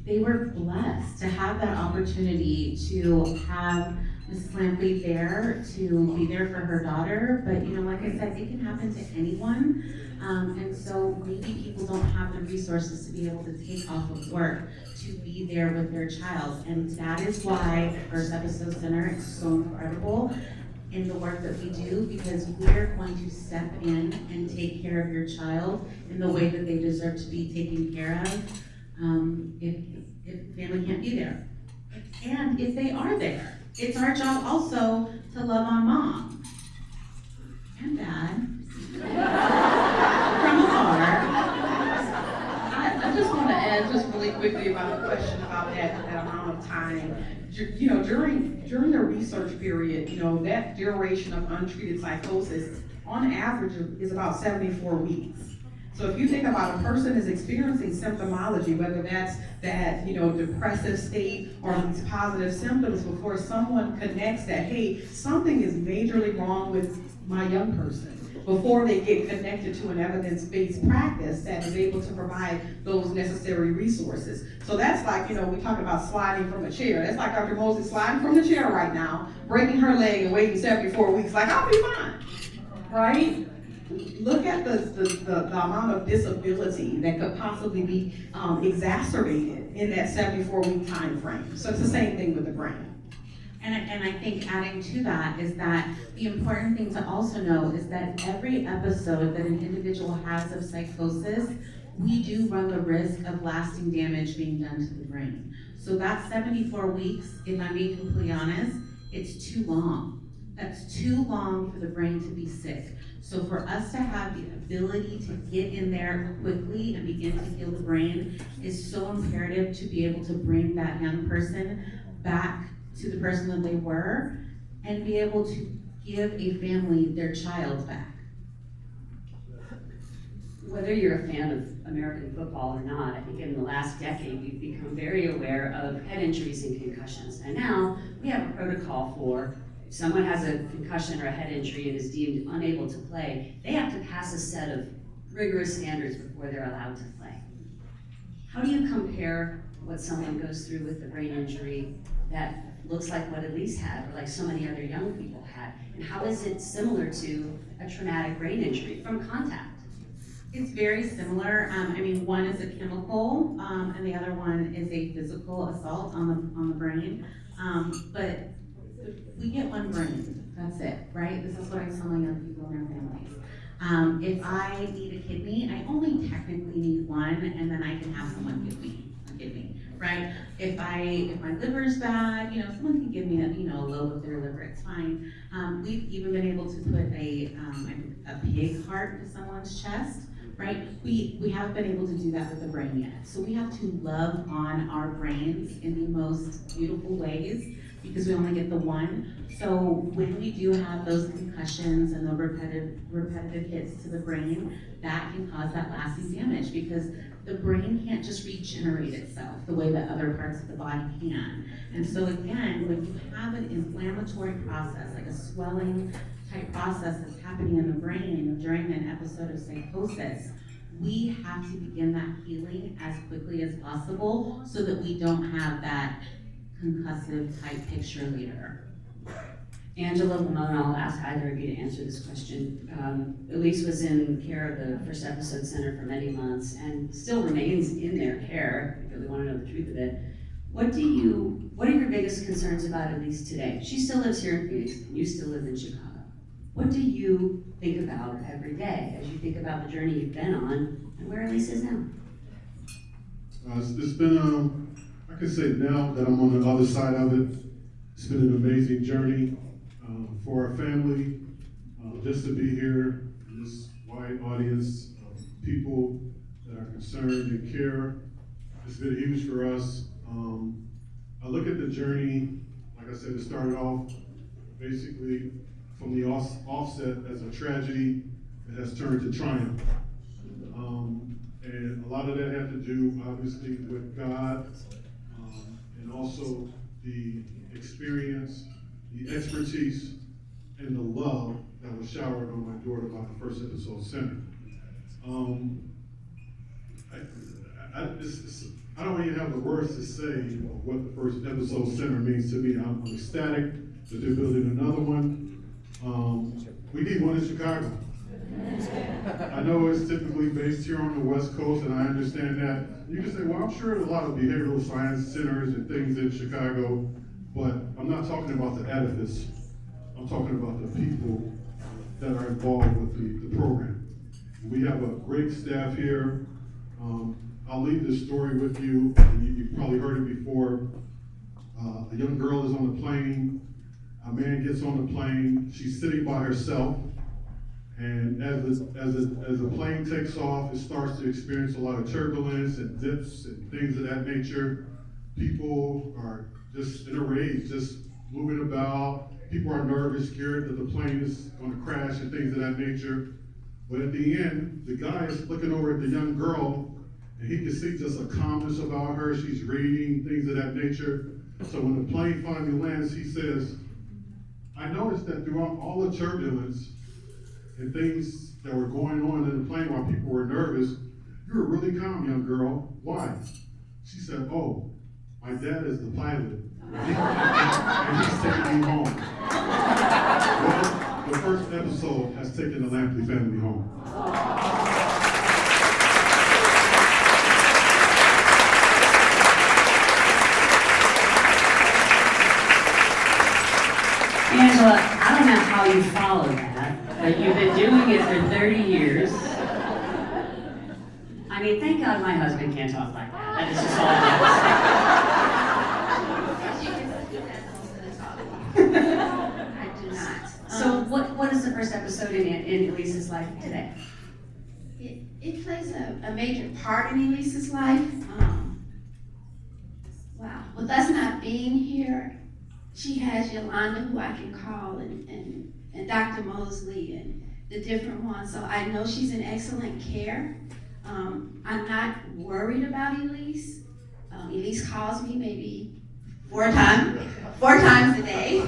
they were blessed to have that opportunity to have Mrs. Lampley there, to be there for her daughter. But, you know, like I said, it can happen to anyone. And so maybe people don't have the resources to be able to take off of work to be there with their child. And that is why the First Episode Center is so incredible in the work that we do, because we're going to step in and take care of your child in the way that they deserve to be taken care of if family can't be there. And if they are there, it's our job also to love on mom and dad from afar. I just want to add just really quickly about a question about that amount of time. You know, during the research period, you know, that duration of untreated psychosis on average is about 74 weeks. So if you think about a person is experiencing symptomology, whether that's that, you know, depressive state or these positive symptoms, before someone connects that, hey, something is majorly wrong with my young person, before they get connected to an evidence-based practice that is able to provide those necessary resources. So that's like, you know, we talk about sliding from a chair. That's like Dr. Moses sliding from the chair right now, breaking her leg and waiting 74 weeks, like, I'll be fine, right? Look at the amount of disability that could possibly be exacerbated in that 74-week time frame. So it's the same thing with the brain. And I think adding to that is that the important thing to also know is that every episode that an individual has of psychosis, we do run the risk of lasting damage being done to the brain. So that 74 weeks, if I'm being completely honest, it's too long. That's too long for the brain to be sick. So for us to have the ability to get in there quickly and begin to heal the brain is so imperative to be able to bring that young person back to the person that they were and be able to give a family their child back. Whether you're a fan of American football or not, I think in the last decade we've become very aware of head injuries and concussions. And now we have a protocol for if someone has a concussion or a head injury and is deemed unable to play, they have to pass a set of rigorous standards before they're allowed to play. How do you compare what someone goes through with the brain injury that looks like what Elise had, or like so many other young people had? And how is it similar to a traumatic brain injury from contact? It's very similar. I mean, one is a chemical, and the other one is a physical assault on the brain. But we get one brain, that's it, right? This is what I tell my young people and their families. If I need a kidney, I only technically need one, and then I can have someone give me a kidney, right? If my liver's bad, you know, someone can give me a lobe of their liver, it's fine. We've even been able to put a pig heart to someone's chest, right? We haven't been able to do that with the brain yet. So we have to love on our brains in the most beautiful ways, because we only get the one. So when we do have those concussions and the repetitive hits to the brain, that can cause that lasting damage, because the brain can't just regenerate itself the way that other parts of the body can. And so again, when you have an inflammatory process, like a swelling type process that's happening in the brain during an episode of psychosis, we have to begin that healing as quickly as possible so that we don't have that concussive type picture later. Angela, Lamona, I'll ask either of you to answer this question. Elise was in care of the First Episode Center for many months and still remains in their care. I really want to know the truth of it. What are your biggest concerns about Elise today? She still lives here in Phoenix, and you still live in Chicago. What do you think about every day as you think about the journey you've been on and where Elise is now? It's been, I can say now that I'm on the other side of it, it's been an amazing journey for our family, just to be here in this wide audience of people that are concerned and care. It's been huge for us. I look at the journey, like I said, it started off basically from the offset as a tragedy that has turned to triumph. And a lot of that had to do, obviously, with God, and also the experience, the expertise, and the love that was showered on my daughter by the First Episode Center. I don't even have the words to say what the First Episode Center means to me. I'm ecstatic that they're building another one. We need one in Chicago. I know it's typically based here on the West Coast, and I understand that. You can say, well, I'm sure there's a lot of behavioral science centers and things in Chicago, but I'm not talking about the edifice. I'm talking about the people that are involved with the program. We have a great staff here. I'll leave this story with you. You've probably heard it before. A young girl is on the plane. A man gets on the plane. She's sitting by herself. And as the plane takes off, it starts to experience a lot of turbulence and dips and things of that nature. People are just in a rage, just moving about. People are nervous, scared that the plane is going to crash and things of that nature. But at the end, the guy is looking over at the young girl, and he can see just a calmness about her. She's reading, things of that nature. So when the plane finally lands, he says, I noticed that throughout all the turbulence and things that were going on in the plane while people were nervous, you were really calm, young girl. Why? She said, oh, my dad is the pilot, and he's taking me home. Well, the first episode has taken the Lampley family home. Angela, I don't know how you follow that, but you've been doing it for 30 years. I mean, thank God my husband can't talk like that. That is just all I do not. So what is the first episode in Elisa's life today? It plays a major part in Elisa's life. Wow. With us not being here, she has Yolanda, who I can call, and Dr. Mosley, and the different ones. So I know she's in excellent care. I'm not worried about Elise. Elise calls me maybe four times a day.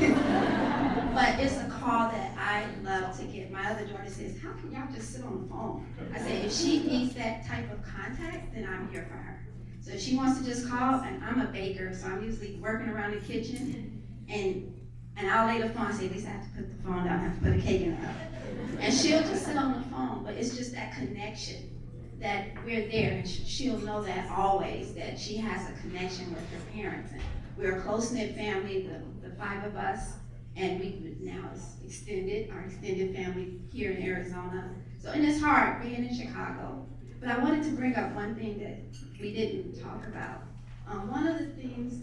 But it's a call that I love to get. My other daughter says, how can y'all just sit on the phone? I say, if she needs that type of contact, then I'm here for her. So if she wants to just call, and I'm a baker, so I'm usually working around the kitchen, and I'll lay the phone and say, at least I have to put the phone down, I have to put a cake in the oven. And she'll just sit on the phone, but it's just that connection that we're there, and she'll know that always, that she has a connection with her parents. And we're a close-knit family, the five of us, and we now is our extended family here in Arizona. So, and it's hard being in Chicago. But I wanted to bring up one thing that we didn't talk about. One of the things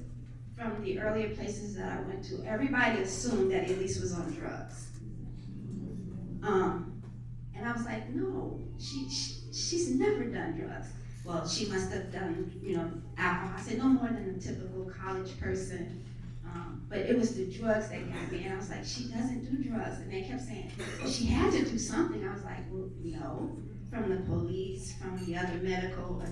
from the earlier places that I went to, everybody assumed that Elise was on drugs. And I was like, no, she's never done drugs. Well, she must have done, alcohol. I said, no more than a typical college person. But it was the drugs that got me. And I was like, she doesn't do drugs. And they kept saying, well, she had to do something. I was like, well, no. From the police, from the other medical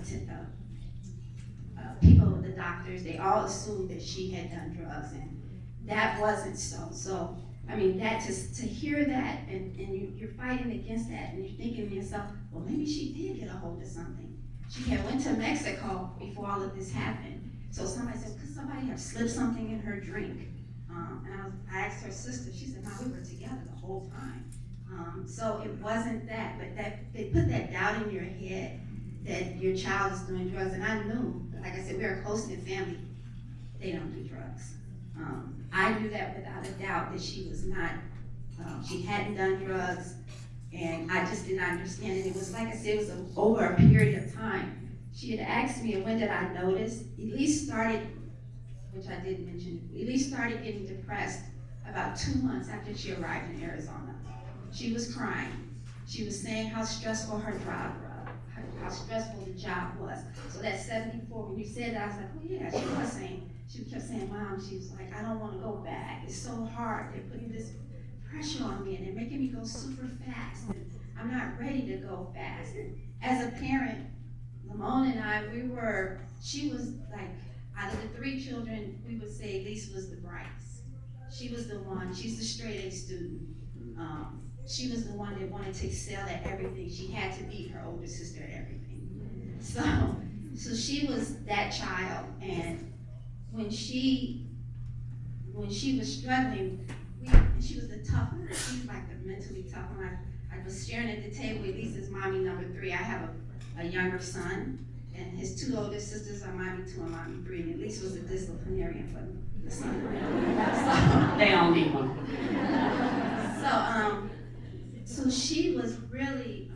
people, the doctors, they all assumed that she had done drugs. And that wasn't so. So, I mean, that to hear that, and you're fighting against that, and you're thinking to yourself, well, maybe she did get a hold of something. She had went to Mexico before all of this happened. So somebody said, could somebody have slipped something in her drink? And I asked her sister, she said, no, we were together the whole time. So it wasn't that, but that they put that doubt in your head that your child is doing drugs. And I knew, like I said, we're a close-knit family, they don't do drugs. I knew that without a doubt, that she was not, she hadn't done drugs, and I just did not understand it. It was, like I said, it was over a period of time. She had asked me, and when did I notice? Elise started, which I didn't mention, Elise started getting depressed about 2 months after she arrived in Arizona. She was crying. She was saying how stressful her job was, how stressful the job was. So that 74, when you said that, I was like, oh yeah, she was saying, she kept saying, Mom, she was like, I don't want to go back. It's so hard. They're putting this pressure on me, and they're making me go super fast. And I'm not ready to go fast. And as a parent, Lamone and I, she was like, out of the 3 children, we would say Elise was the brightest. She was the one, she's the straight A student. She was the one that wanted to excel at everything. She had to beat her older sister at everything. So she was that child, and when she was struggling, she was the tough one. She was like the mentally tough one. I was sharing at the table, Elisa's mommy number 3. I have a younger son, and his 2 older sisters are mommy 2 and mommy 3, and Elise was a disciplinarian for the son. They all need one. So she was really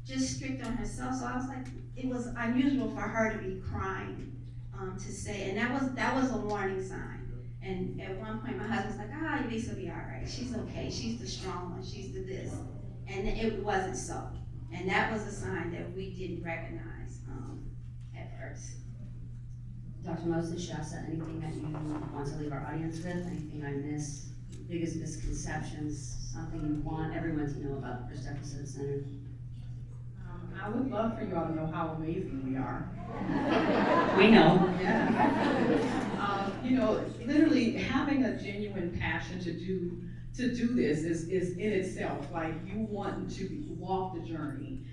just strict on herself. So I was like, it was unusual for her to be crying, to say, and that was a warning sign. And at one point, my husband was like, Elise will be all right. She's okay. She's the strong one. She's the this. And it wasn't so. And that was a sign that we didn't recognize at first. Dr. Moses, Shasta, anything that you want to leave our audience with? Anything I missed? Biggest misconceptions? Something you want everyone to know about the First Episode Center? I would love for you all to know how amazing we are. We know. Yeah. You know, literally having a genuine passion to do this is in itself, like you want to walk the journey.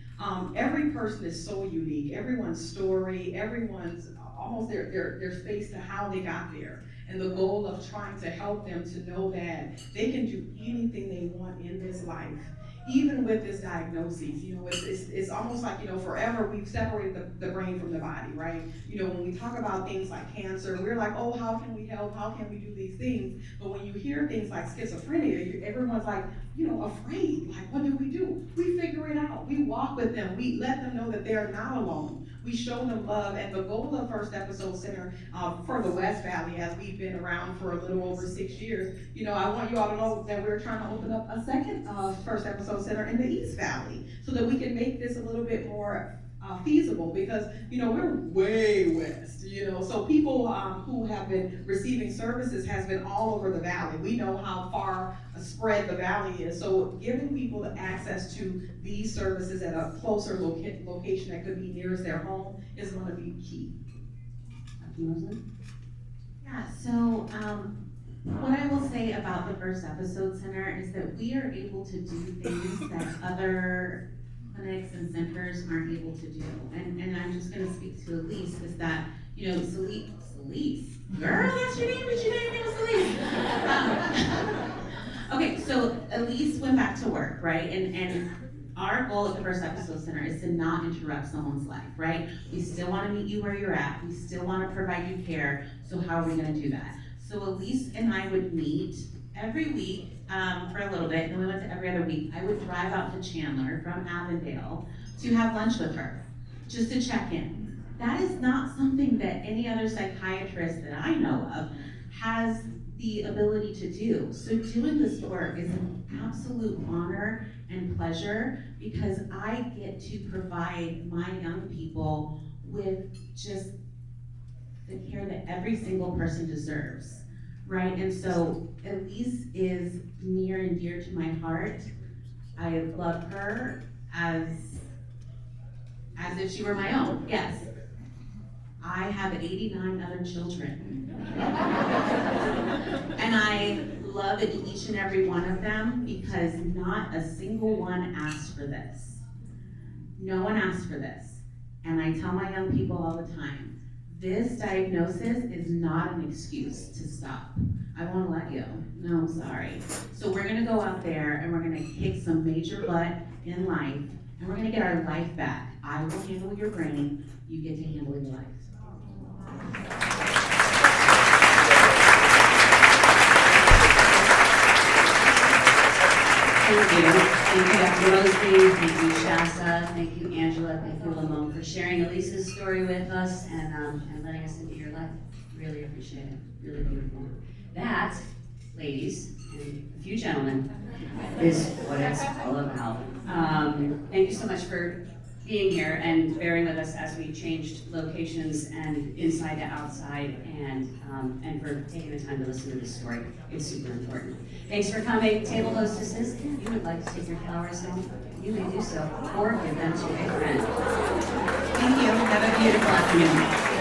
Every person is so unique. Everyone's story, everyone's almost their space to how they got there. And the goal of trying to help them to know that they can do anything they want in this life. Even with this diagnosis, you know, it's almost like, you know, forever we've separated the brain from the body, right? You know, when we talk about things like cancer, we're like, oh, how can we help? How can we do these things? But when you hear things like schizophrenia, everyone's like, you know, afraid. Like, what do? We figure it out. We walk with them. We let them know that they're not alone. We show them love, and the goal of First Episode Center for the West Valley, as we've been around for a little over 6 years, you know, I want you all to know that we're trying to open up a second First Episode Center in the East Valley, so that we can make this a little bit more feasible, because, you know, we're way west, you know, so people who have been receiving services has been all over the valley. We know how far spread the valley is, so giving people the access to these services at a closer location that could be nearest their home is going to be key. Yeah, so what I will say about the First Episode Center is that we are able to do things that other clinics and centers aren't able to do. And I'm just gonna speak to Elise, is that, you know, Elise, girl, that's your name, but your name was Elise. Okay, so Elise went back to work, right? And our goal at the First Episode Center is to not interrupt someone's life, right? We still wanna meet you where you're at. We still wanna provide you care. So how are we gonna do that? So Elise and I would meet every week for a little bit, and we went to every other week. I would drive out to Chandler from Avondale to have lunch with her, just to check in. That is not something that any other psychiatrist that I know of has the ability to do. So doing this work is an absolute honor and pleasure, because I get to provide my young people with just the care that every single person deserves. Right, and so Elise is near and dear to my heart. I love her as if she were my own, yes. I have 89 other children. And I love each and every one of them, because not a single one asked for this. No one asked for this. And I tell my young people all the time, this diagnosis is not an excuse to stop. I won't let you. No, sorry. So we're gonna go out there and we're gonna kick some major butt in life, and we're gonna get our life back. I will handle your brain, you get to handle your life. Thank you. Thank you, Dr. Mosley. Thank you, Shasta. Thank you, Angela. Thank you, Lamone, for sharing Elise's story with us and letting us into your life. Really appreciate it. Really beautiful. That, ladies and a few gentlemen, is what it's all about. Thank you so much for being here and bearing with us as we changed locations and inside to outside, and for taking the time to listen to this story. It's super important. Thanks for coming. Table hostesses, if you would like to take your flowers home, you may do so, or give them to a friend. Thank you. Have a beautiful afternoon.